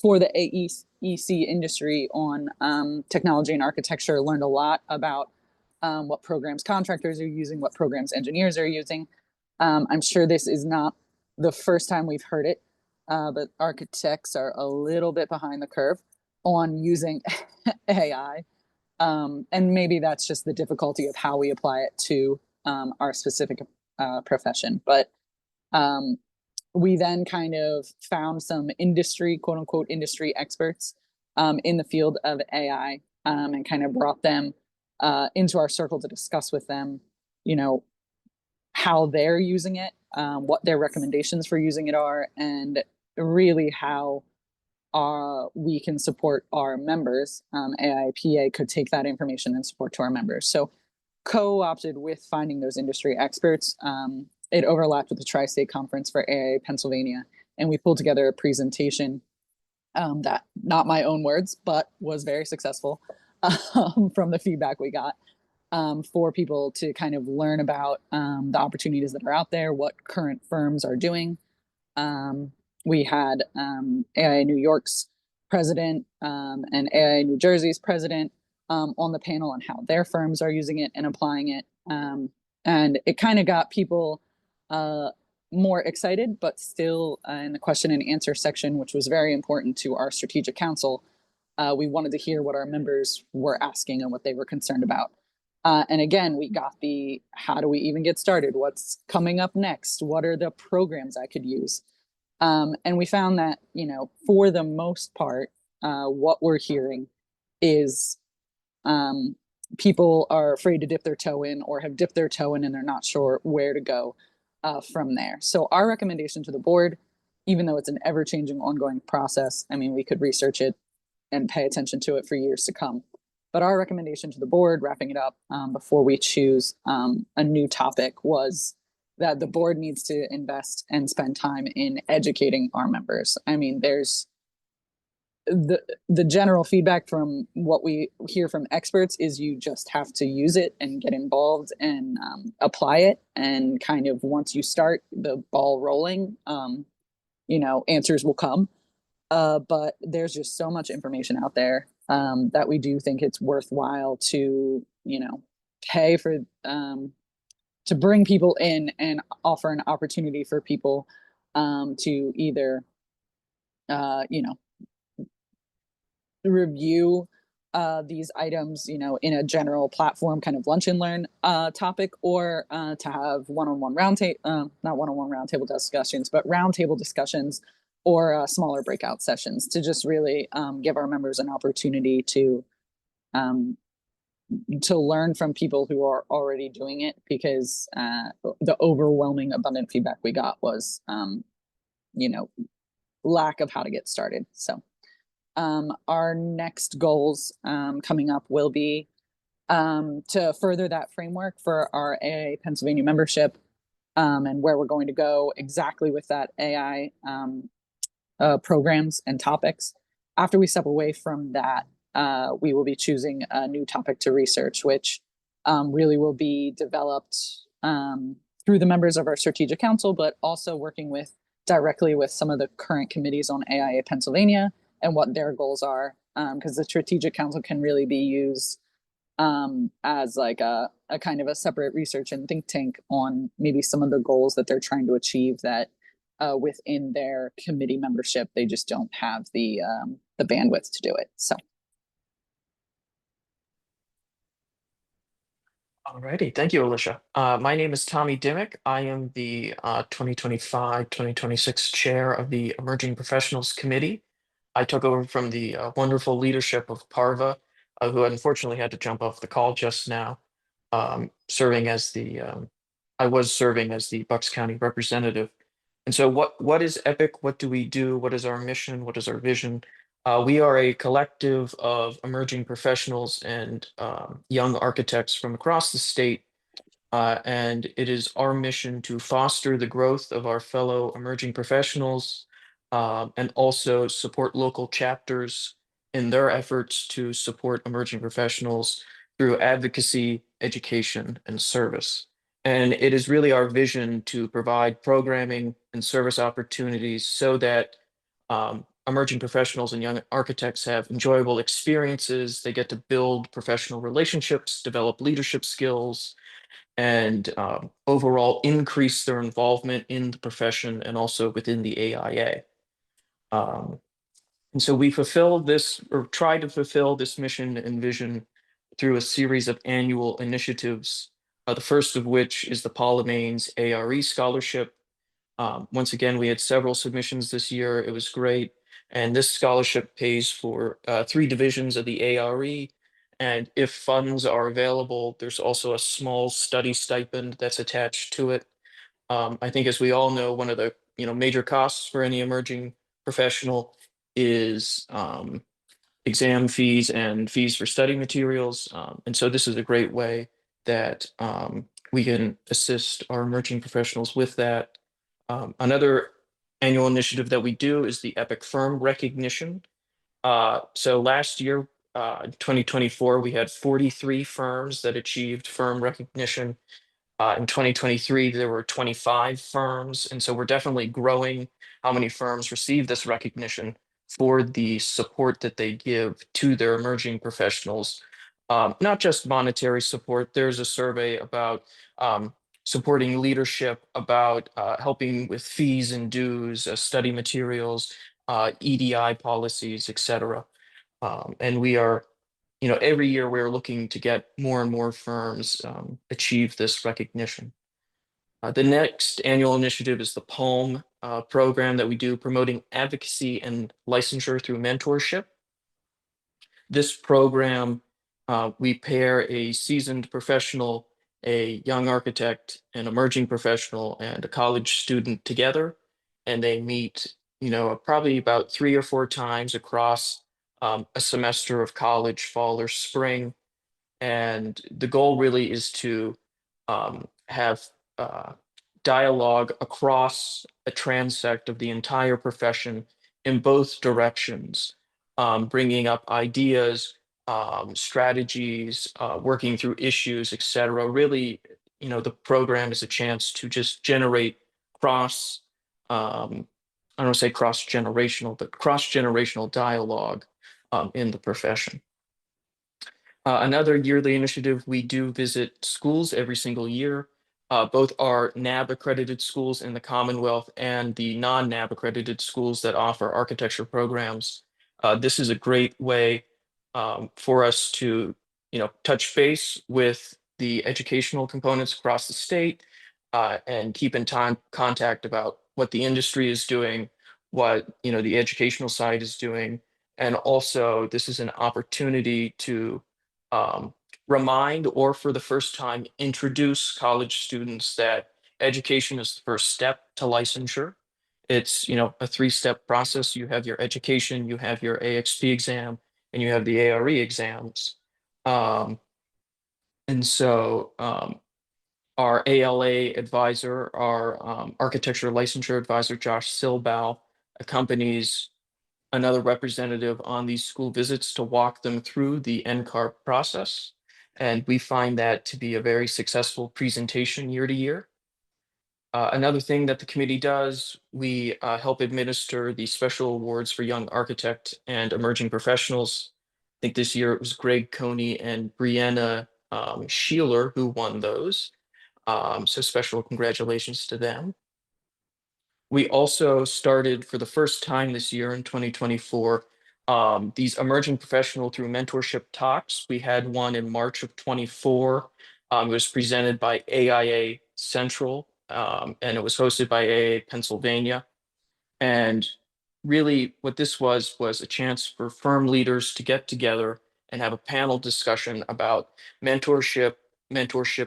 for the AEC industry on technology and architecture, learned a lot about what programs contractors are using, what programs engineers are using. I'm sure this is not the first time we've heard it, but architects are a little bit behind the curve on using AI. And maybe that's just the difficulty of how we apply it to our specific profession. But we then kind of found some industry, quote unquote, industry experts in the field of AI and kind of brought them into our circle to discuss with them, you know, how they're using it, what their recommendations for using it are, and really how we can support our members. AIPA could take that information and support to our members. So co-opted with finding those industry experts. It overlapped with the Tri-State Conference for AIA Pennsylvania, and we pulled together a presentation that, not my own words, but was very successful from the feedback we got, for people to kind of learn about the opportunities that are out there, what current firms are doing. We had AIA New York's president and AIA New Jersey's president on the panel on how their firms are using it and applying it. And it kind of got people more excited, but still in the question and answer section, which was very important to our strategic council, we wanted to hear what our members were asking and what they were concerned about. And again, we got the, how do we even get started? What's coming up next? What are the programs I could use? And we found that, you know, for the most part, what we're hearing is people are afraid to dip their toe in, or have dipped their toe in and they're not sure where to go. from there. So our recommendation to the board, even though it's an ever-changing ongoing process, I mean, we could research it and pay attention to it for years to come. But our recommendation to the board, wrapping it up before we choose a new topic, was that the board needs to invest and spend time in educating our members. I mean, there's the general feedback from what we hear from experts is you just have to use it and get involved and apply it. And kind of once you start the ball rolling, you know, answers will come. But there's just so much information out there that we do think it's worthwhile to, you know, pay for to bring people in and offer an opportunity for people to either, you know, review these items, you know, in a general platform kind of lunch and learn topic, or to have one-on-one roundtable, not one-on-one roundtable discussions, but roundtable discussions or smaller breakout sessions to just really give our members an opportunity to learn from people who are already doing it, because the overwhelming abundant feedback we got was, you know, lack of how to get started. So our next goals coming up will be to further that framework for our AIA Pennsylvania membership and where we're going to go exactly with that AI programs and topics. After we step away from that, we will be choosing a new topic to research, which really will be developed through the members of our strategic council, but also working directly with some of the current committees on AIA Pennsylvania and what their goals are, because the strategic council can really be used as like a kind of a separate research and think tank on maybe some of the goals that they're trying to achieve that within their committee membership, they just don't have the bandwidth to do it. So.
Alrighty, thank you, Alicia. My name is Tommy Dimmick. I am the 2025-2026 chair of the Emerging Professionals Committee. I took over from the wonderful leadership of Parva, who unfortunately had to jump off the call just now, serving as the I was serving as the Bucks County representative. And so what is EPIC? What do we do? What is our mission? What is our vision? We are a collective of emerging professionals and young architects from across the state. And it is our mission to foster the growth of our fellow emerging professionals and also support local chapters in their efforts to support emerging professionals through advocacy, education, and service. And it is really our vision to provide programming and service opportunities so that emerging professionals and young architects have enjoyable experiences. They get to build professional relationships, develop leadership skills, and overall increase their involvement in the profession and also within the AIA. And so we fulfill this, or try to fulfill this mission and vision through a series of annual initiatives, the first of which is the Paula Maines ARE Scholarship. Once again, we had several submissions this year. It was great. And this scholarship pays for 3 divisions of the ARE. And if funds are available, there's also a small study stipend that's attached to it. I think, as we all know, one of the major costs for any emerging professional is exam fees and fees for study materials. And so this is a great way that we can assist our emerging professionals with that. Another annual initiative that we do is the EPIC Firm Recognition. So last year, 2024, we had 43 firms that achieved firm recognition. In 2023, there were 25 firms. And so we're definitely growing how many firms receive this recognition for the support that they give to their emerging professionals. Not just monetary support. There's a survey about supporting leadership, about helping with fees and dues, study materials, EDI policies, etc. And we are, every year we're looking to get more and more firms achieve this recognition. The next annual initiative is the PALM program that we do, promoting advocacy and licensure through mentorship. This program, we pair a seasoned professional a young architect, an emerging professional, and a college student together, and they meet, probably about 3 or 4 times across a semester of college, fall or spring. And the goal really is to have dialogue across a transect of the entire profession in both directions, bringing up ideas, strategies, working through issues, etc. Really, the program is a chance to just generate cross, I don't want to say cross-generational, but cross-generational dialogue in the profession. Another yearly initiative, we do visit schools every single year. Both our NAB accredited schools in the Commonwealth and the non-NAB accredited schools that offer architecture programs. This is a great way for us to, touch base with the educational components across the state and keep in contact about what the industry is doing, what the educational side is doing, and also this is an opportunity to remind or for the first time introduce college students that education is the first step to licensure. It's a 3-step process. You have your education, you have your AXP exam, and you have the ARE exams. And so our ALA advisor, our architecture licensure advisor, Josh Silbow, accompanies another representative on these school visits to walk them through the NCARP process. And we find that to be a very successful presentation year to year. Another thing that the committee does, we help administer the special awards for young architect and emerging professionals. I think this year it was Greg Coney and Brianna Sheeler who won those. So special congratulations to them. We also started for the first time this year in 2024, these emerging professional through mentorship talks. We had one in March of 24. It was presented by AIA Central, and it was hosted by AIA Pennsylvania. And really what this was a chance for firm leaders to get together and have a panel discussion about mentorship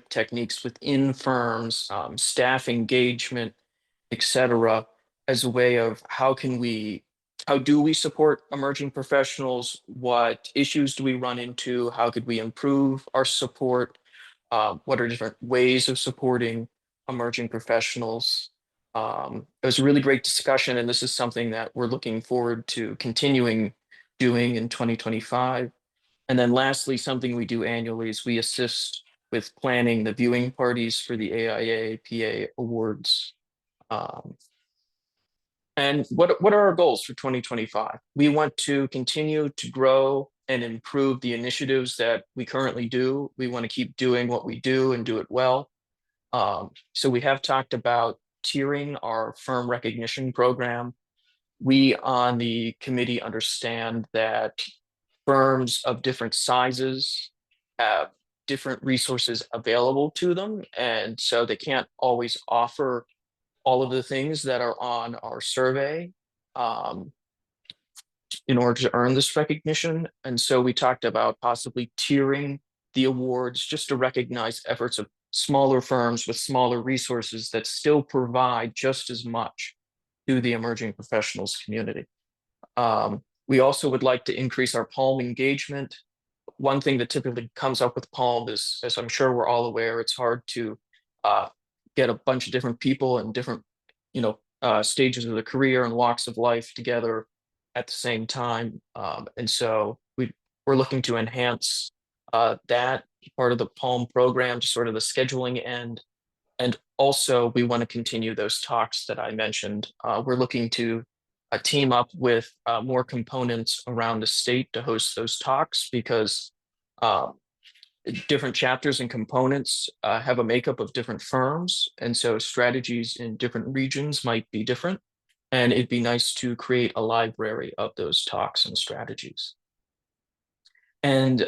techniques within firms, staff engagement, etc., as a way of how do we support emerging professionals? What issues do we run into? How could we improve our support? What are different ways of supporting emerging professionals? It was a really great discussion, and this is something that we're looking forward to continuing doing in 2025. And then lastly, something we do annually is we assist with planning the viewing parties for the AIA PA Awards. And what are our goals for 2025? We want to continue to grow and improve the initiatives that we currently do. We want to keep doing what we do and do it well. So we have talked about tiering our firm recognition program. We on the committee understand that firms of different sizes have different resources available to them, and so they can't always offer all of the things that are on our survey in order to earn this recognition. And so we talked about possibly tiering the awards just to recognize efforts of smaller firms with smaller resources that still provide just as much to the emerging professionals community. We also would like to increase our Palm engagement. One thing that typically comes up with Palm is, as I'm sure we're all aware, it's hard to get a bunch of different people and different, stages of the career and walks of life together at the same time. And so we're looking to enhance that part of the Palm program to sort of the scheduling end. And also we want to continue those talks that I mentioned. We're looking to team up with more components around the state to host those talks because different chapters and components have a makeup of different firms. And so strategies in different regions might be different. And it'd be nice to create a library of those talks and strategies. And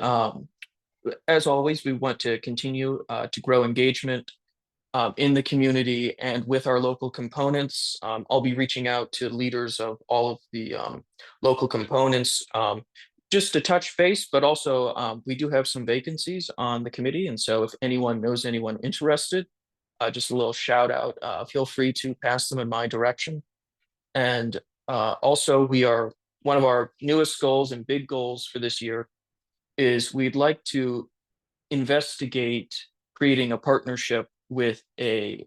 as always, we want to continue to grow engagement in the community and with our local components. I'll be reaching out to leaders of all of the local components. just to touch base, but also we do have some vacancies on the committee. And so if anyone knows anyone interested, just a little shout out, feel free to pass them in my direction. And also one of our newest goals and big goals for this year is we'd like to investigate creating a partnership with a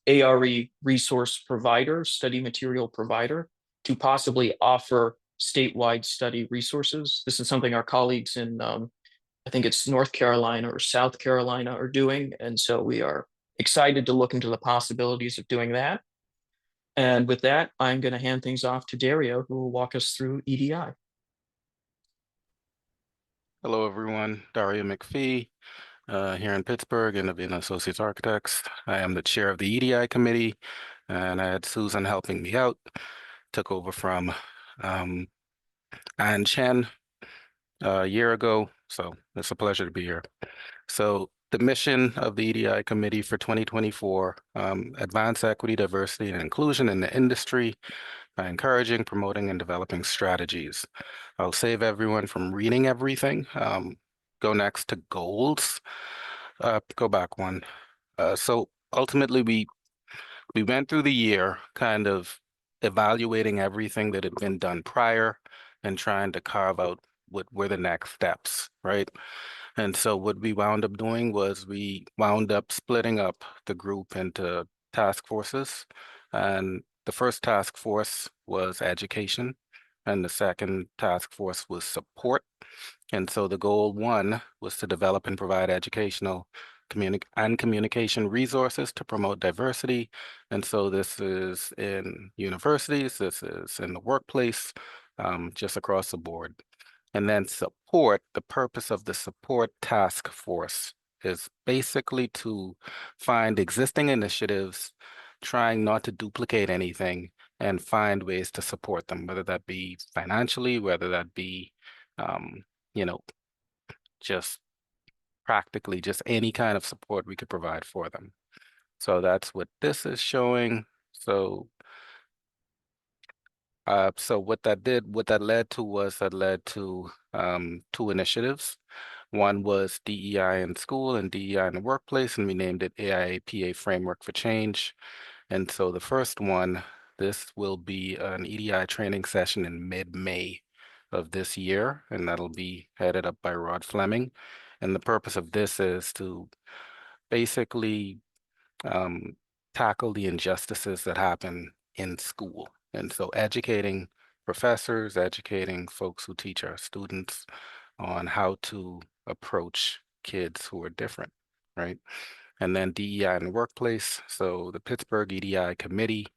ARE resource provider, study material provider, to possibly offer statewide study resources. This is something our colleagues in, I think it's North Carolina or South Carolina are doing. And so we are excited to look into the possibilities of doing that. And with that, I'm going to hand things off to Dario, who will walk us through EDI.
Hello, everyone. Dario McPhee, here in Pittsburgh, Innovative Associates Architects. I am the chair of the EDI committee, and I had Susan helping me out. Took over from Ann Chen a year ago, so it's a pleasure to be here. So the mission of the EDI committee for 2024, advance equity, diversity, and inclusion in the industry by encouraging, promoting, and developing strategies. I'll save everyone from reading everything. Go next to goals. Go back one. So ultimately, we went through the year kind of evaluating everything that had been done prior and trying to carve out what were the next steps, right? And so what we wound up doing was we wound up splitting up the group into task forces. And the first task force was education, and the second task force was support. And so the goal one was to develop and provide educational communication resources to promote diversity. And so this is in universities, this is in the workplace, just across the board. And then support, the purpose of the support task force is basically to find existing initiatives, trying not to duplicate anything, and find ways to support them, whether that be financially, whether that be, just practically just any kind of support we could provide for them. So that's what this is showing. So what that led to was two initiatives. One was DEI in school and DEI in the workplace, and we named it AIA PA Framework for Change. And so the first one, this will be an EDI training session in mid-May of this year, and that'll be headed up by Rod Fleming. And the purpose of this is to basically tackle the injustices that happen in school. And so educating professors, educating folks who teach our students on how to approach kids who are different, right? And then DEI in the workplace. So the Pittsburgh EDI committee,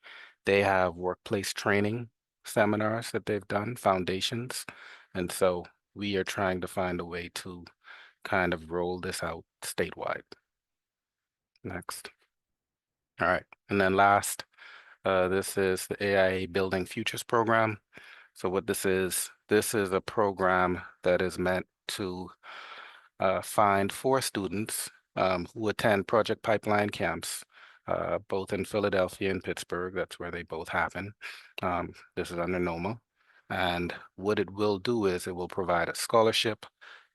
they have workplace training seminars that they've done, foundations. And so we are trying to find a way to kind of roll this out statewide. Next. All right, and then last, this is the AIA Building Futures program. So what this is a program that is meant to find 4 students who attend Project Pipeline camps, both in Philadelphia and Pittsburgh. That's where they both happen. This is under NOMA. And what it will do is it will provide a scholarship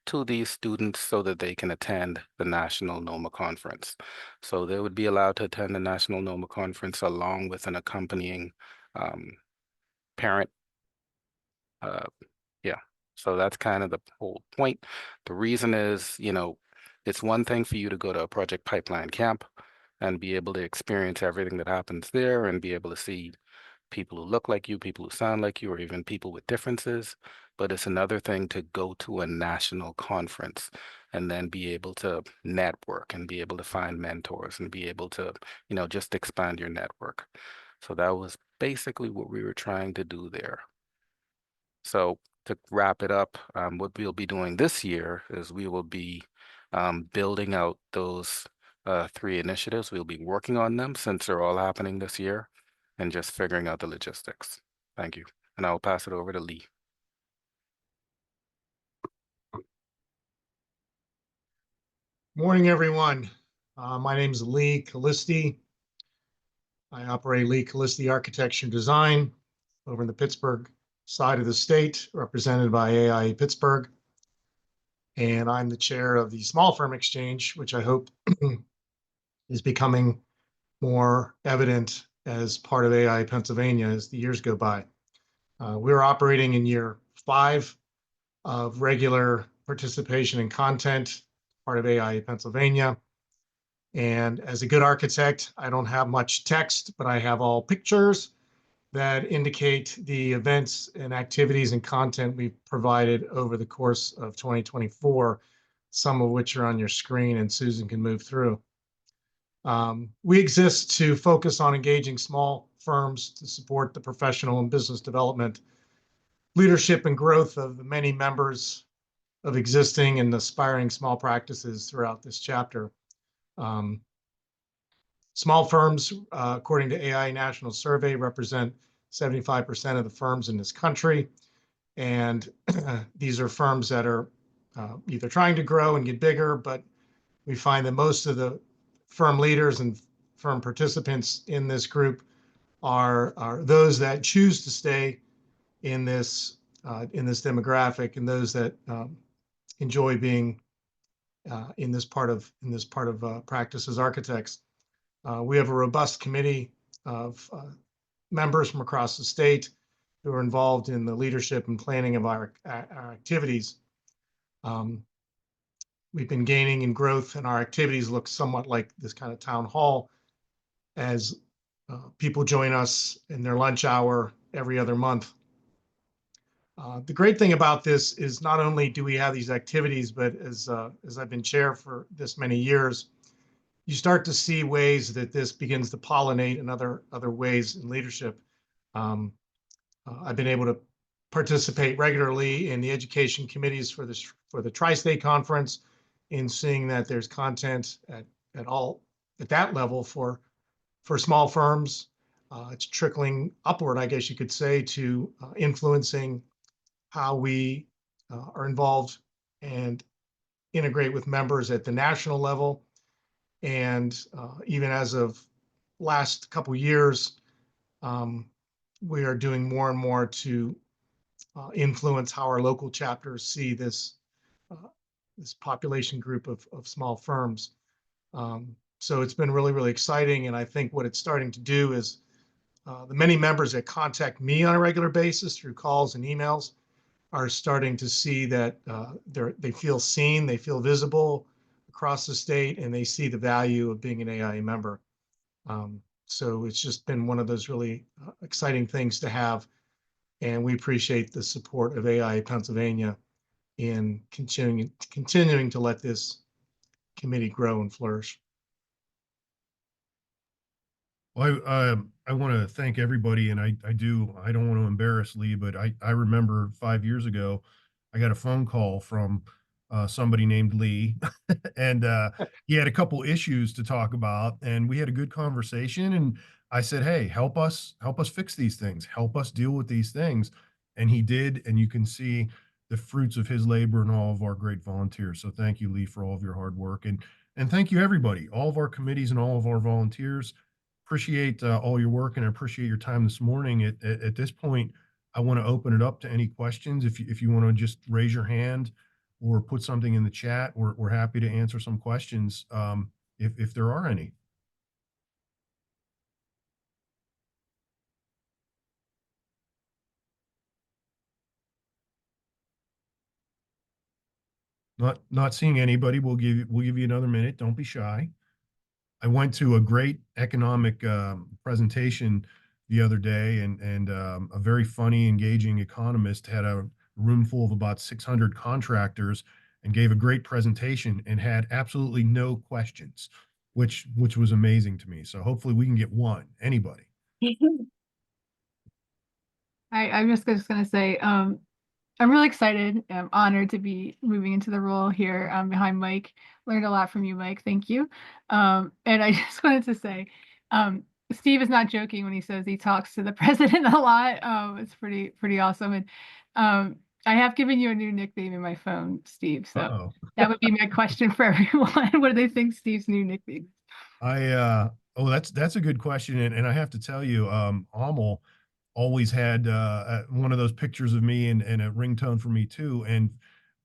to these students so that they can attend the National NOMA Conference. So they would be allowed to attend the National NOMA Conference along with an accompanying parent. So that's kind of the whole point. The reason is, it's one thing for you to go to a Project Pipeline camp and be able to experience everything that happens there and be able to see people who look like you, people who sound like you, or even people with differences. But it's another thing to go to a national conference and then be able to network and be able to find mentors and be able to, just expand your network. So that was basically what we were trying to do there. So to wrap it up, what we'll be doing this year is we will be building out those 3 initiatives. We'll be working on them since they're all happening this year and just figuring out the logistics. Thank you. And I'll pass it over to Lee.
Morning, everyone. My name is Lee Callisti. I operate Lee Callisti Architecture and Design over in the Pittsburgh side of the state, represented by AIA Pittsburgh. And I'm the chair of the Small Firm Exchange, which I hope is becoming more evident as part of AIA Pennsylvania as the years go by. We're operating in year 5 of regular participation in content, part of AIA Pennsylvania. And as a good architect, I don't have much text, but I have all pictures that indicate the events and activities and content we've provided over the course of 2024, some of which are on your screen and Susan can move through. We exist to focus on engaging small firms to support the professional and business development, leadership, and growth of the many members of existing and aspiring small practices throughout this chapter. Small firms, according to AIA National Survey, represent 75% of the firms in this country. And these are firms that are either trying to grow and get bigger, but we find that most of the firm leaders and firm participants in this group are those that choose to stay in this demographic, and those that enjoy being in this part of practice as architects. We have a robust committee of members from across the state who are involved in the leadership and planning of our activities. We've been gaining in growth, and our activities look somewhat like this kind of town hall as people join us in their lunch hour every other month. The great thing about this is not only do we have these activities, but as I've been chair for this many years, you start to see ways that this begins to pollinate in other ways in leadership. I've been able to participate regularly in the education committees for the Tri-State Conference, in seeing that there's content at that level for small firms. It's trickling upward, I guess you could say, to influencing how we are involved and integrate with members at the national level. And even as of last couple years, we are doing more and more to influence how our local chapters see this population group of small firms. So it's been really, really exciting. And I think what it's starting to do is the many members that contact me on a regular basis through calls and emails are starting to see that they feel seen, they feel visible across the state, and they see the value of being an AIA member. So it's just been one of those really exciting things to have. And we appreciate the support of AIA Pennsylvania in continuing to let this committee grow and flourish.
Well, I want to thank everybody, and I don't want to embarrass Lee, but I remember 5 years ago, I got a phone call from somebody named Lee, and he had a couple issues to talk about, and we had a good conversation. And I said, "Hey, help us fix these things, help us deal with these things," and he did. And you can see the fruits of his labor and all of our great volunteers. So thank you, Lee, for all of your hard work, and thank you everybody, all of our committees and all of our volunteers. Appreciate all your work, and I appreciate your time this morning. At this point, I want to open it up to any questions. If you want to just raise your hand or put something in the chat, we're happy to answer some questions if there are any. Not seeing anybody. We'll give you another minute. Don't be shy. I went to a great economic presentation the other day, and a very funny, engaging economist had a room full of about 600 contractors and gave a great presentation and had absolutely no questions, which was amazing to me. So hopefully we can get one. Anybody?
I'm just going to say, I'm really excited. I'm honored to be moving into the role here behind Mike. Learned a lot from you, Mike. Thank you. And I just wanted to say, Steve is not joking when he says he talks to the president a lot. It's pretty awesome. And I have given you a new nickname in my phone, Steve. So that would be my question for everyone. What do they think Steve's new nickname is?
Oh, that's a good question. And I have to tell you, always had one of those pictures of me and a ringtone for me too. And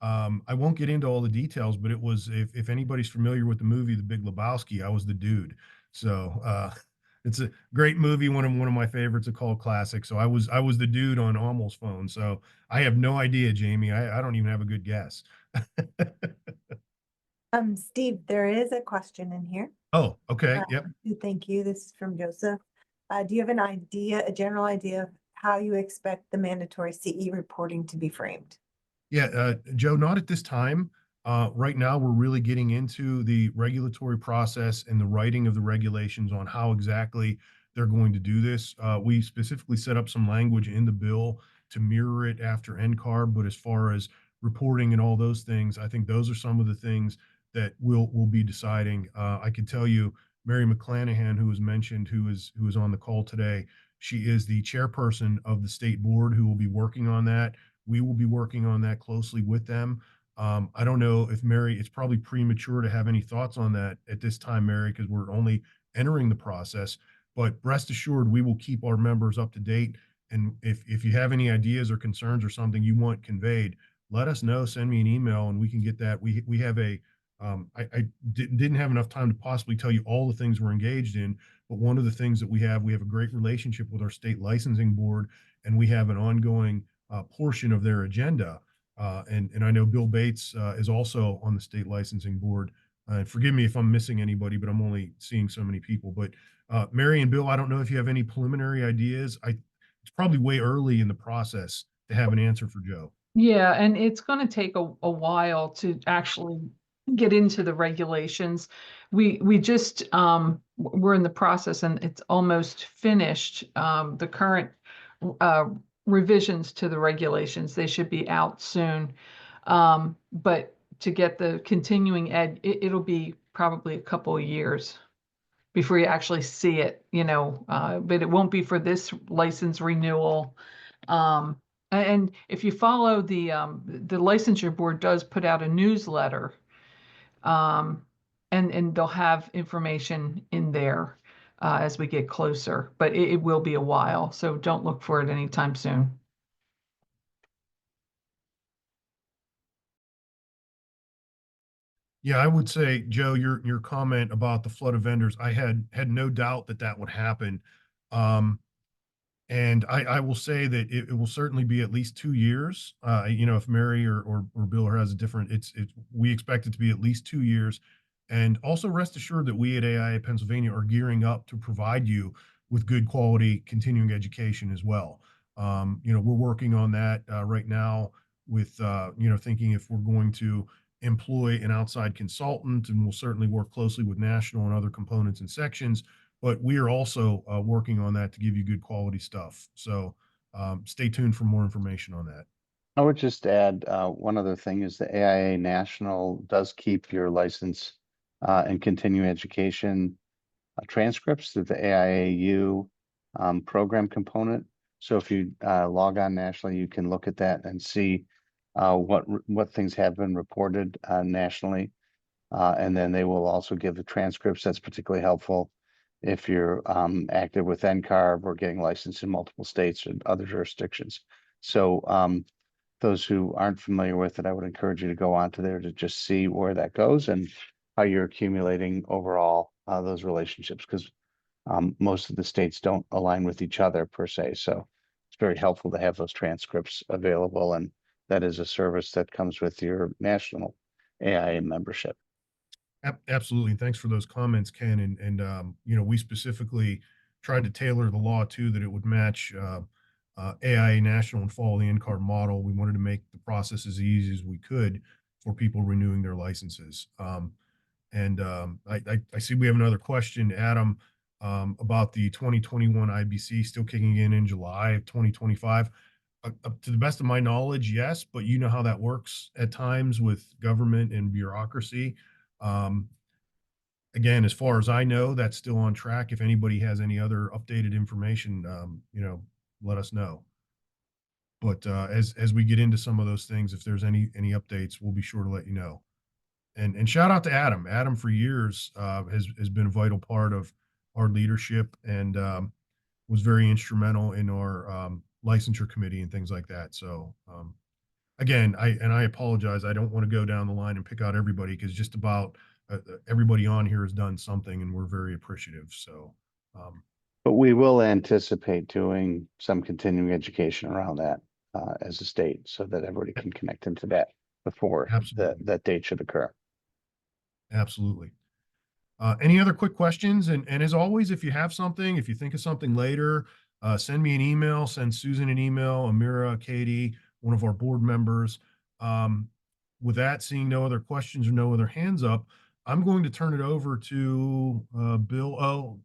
I won't get into all the details, but it was, if anybody's familiar with the movie The Big Lebowski, I was the dude. So it's a great movie, one of my favorites, a cult classic. So I was the dude on Almost phone. So I have no idea, Jamie. I don't even have a good guess.
Steve, there is a question in here.
Oh, okay. Yep.
Thank you. This is from Joseph. Do you have an idea, a general idea of how you expect the mandatory CE reporting to be framed?
Yeah, Joe, not at this time. Right now, we're really getting into the regulatory process and the writing of the regulations on how exactly they're going to do this. We specifically set up some language in the bill to mirror it after NCARB, but as far as reporting and all those things, I think those are some of the things that we'll be deciding. I can tell you, Mary McClanahan, who was mentioned, who is on the call today, she is the chairperson of the state board who will be working on that. We will be working on that closely with them. I don't know if Mary, it's probably premature to have any thoughts on that at this time, Mary, because we're only entering the process. But rest assured, we will keep our members up to date. And if you have any ideas or concerns or something you want conveyed, let us know. Send me an email, and we can get that. We have a I didn't have enough time to possibly tell you all the things we're engaged in, but one of the things that we have a great relationship with our state licensing board, and we have an ongoing portion of their agenda. And I know Bill Bates is also on the state licensing board. And forgive me if I'm missing anybody, but I'm only seeing so many people. But Mary and Bill, I don't know if you have any preliminary ideas. It's probably way early in the process to have an answer for Joe.
Yeah, and it's going to take a while to actually get into the regulations. We just we're in the process and it's almost finished. The current revisions to the regulations, they should be out soon. But to get the continuing ed, it'll be probably a couple of years before you actually see it, but it won't be for this license renewal. And if you follow the licensure board does put out a newsletter, and they'll have information in there as we get closer, but it will be a while, so don't look for it anytime soon.
Yeah, I would say, Joe, your comment about the flood of vendors, I had no doubt that that would happen. And I will say that it will certainly be at least 2 years. If Mary or Bill has a different, we expect it to be at least 2 years. And also rest assured that we at AIA Pennsylvania are gearing up to provide you with good quality continuing education as well. We're working on that right now with, thinking if we're going to employ an outside consultant, and we'll certainly work closely with national and other components and sections, but we are also working on that to give you good quality stuff. So stay tuned for more information on that.
I would just add one other thing is the AIA National does keep your license and continuing education transcripts through the AIAU program component. So if you log on nationally, you can look at that and see what things have been reported nationally. And then they will also give the transcripts. That's particularly helpful if you're active with NCARB or getting licensed in multiple states and other jurisdictions. So those who aren't familiar with it, I would encourage you to go onto there to just see where that goes and how you're accumulating overall those relationships, because most of the states don't align with each other per se. So it's very helpful to have those transcripts available, and that is a service that comes with your national AIA membership.
Absolutely. And thanks for those comments, Ken. And we specifically tried to tailor the law too, that it would match AIA National and follow the NCARB model. We wanted to make the process as easy as we could for people renewing their licenses. I see we have another question, Adam, about the 2021 IBC still kicking in July of 2025. To the best of my knowledge, yes, but you know how that works at times with government and bureaucracy. Again, as far as I know, that's still on track. If anybody has any other updated information, let us know. But as we get into some of those things, if there's any updates, we'll be sure to let you know. And shout out to Adam. Adam for years has been a vital part of our leadership, and was very instrumental in our licensure committee and things like that. So again, I apologize. I don't want to go down the line and pick out everybody because just about everybody on here has done something, and we're very appreciative. So,
But we will anticipate doing some continuing education around that as a state so that everybody can connect into that before
absolutely,
that date should occur.
absolutely. Any other quick questions? And as always, if you have something, if you think of something later, send me an email, send Susan an email, Amira, Katie, one of our board members. With that, seeing no other questions or no other hands up, I'm going to turn it over to Bill. Oh,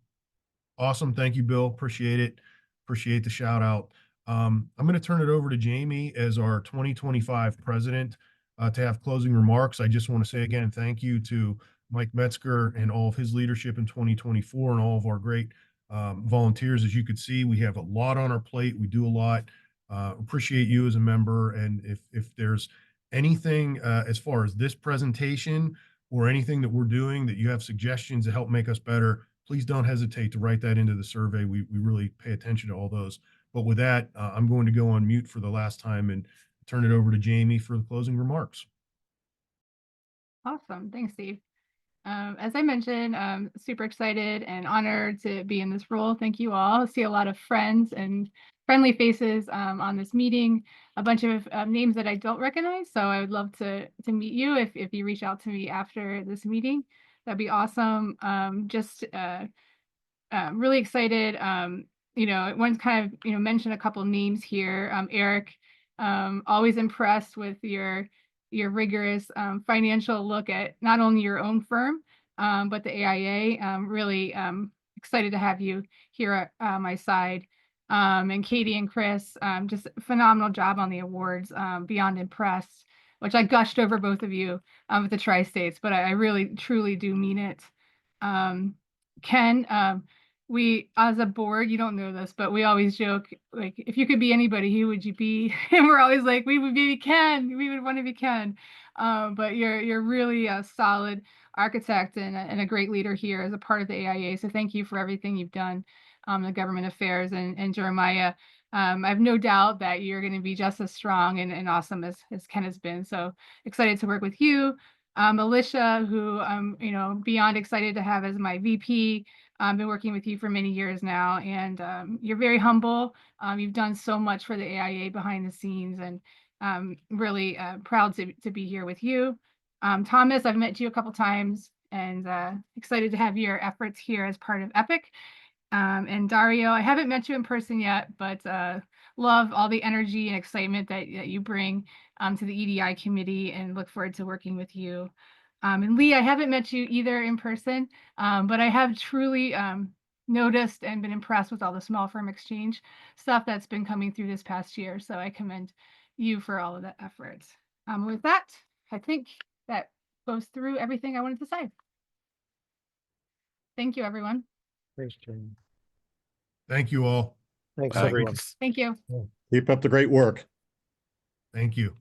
awesome. Thank you, Bill. Appreciate it. Appreciate the shout out. I'm going to turn it over to Jamie as our 2025 president to have closing remarks. I just want to say again, thank you to Mike Metzger and all of his leadership in 2024 and all of our great volunteers. As you could see, we have a lot on our plate. We do a lot. Appreciate you as a member. And if there's anything as far as this presentation or anything that we're doing that you have suggestions to help make us better, please don't hesitate to write that into the survey. We really pay attention to all those. But with that, I'm going to go on mute for the last time and turn it over to Jamie for the closing remarks.
Awesome. Thanks, Steve. As I mentioned, I'm super excited and honored to be in this role. Thank you all. I see a lot of friends and friendly faces on this meeting, a bunch of names that I don't recognize. So I would love to meet you if you reach out to me after this meeting. That'd be awesome. Really excited. One's kind of, mentioned a couple names here. Eric, always impressed with your rigorous financial look at not only your own firm, but the AIA. Really excited to have you here at my side. And Katie and Chris, just phenomenal job on the awards, beyond impressed, which I gushed over both of you with the Tri-States, but I really, truly do mean it. Ken, we as a board, you don't know this, but we always joke, like, if you could be anybody, who would you be? And we're always like, we would be Ken. We would want to be Ken. But you're really a solid architect and a great leader here as a part of the AIA. So thank you for everything you've done in government affairs. And Jeremiah, I have no doubt that you're going to be just as strong and awesome as Ken has been. So excited to work with you. Alicia, who I'm beyond excited to have as my VP. I've been working with you for many years now, and you're very humble. You've done so much for the AIA behind the scenes, and really proud to be here with you. Thomas, I've met you a couple times, and excited to have your efforts here as part of EPIC. And Dario, I haven't met you in person yet, but love all the energy and excitement that you bring to the EDI committee, and look forward to working with you. And Lee, I haven't met you either in person, but I have truly noticed and been impressed with all the small firm exchange stuff that's been coming through this past year. So I commend you for all of that effort. With that, I think that goes through everything I wanted to say. Thank you, everyone.
Thanks, Jamie.
Thank you all.
Thanks,
Bye.
everyone.
Thank you.
Keep up the great work.
Thank you.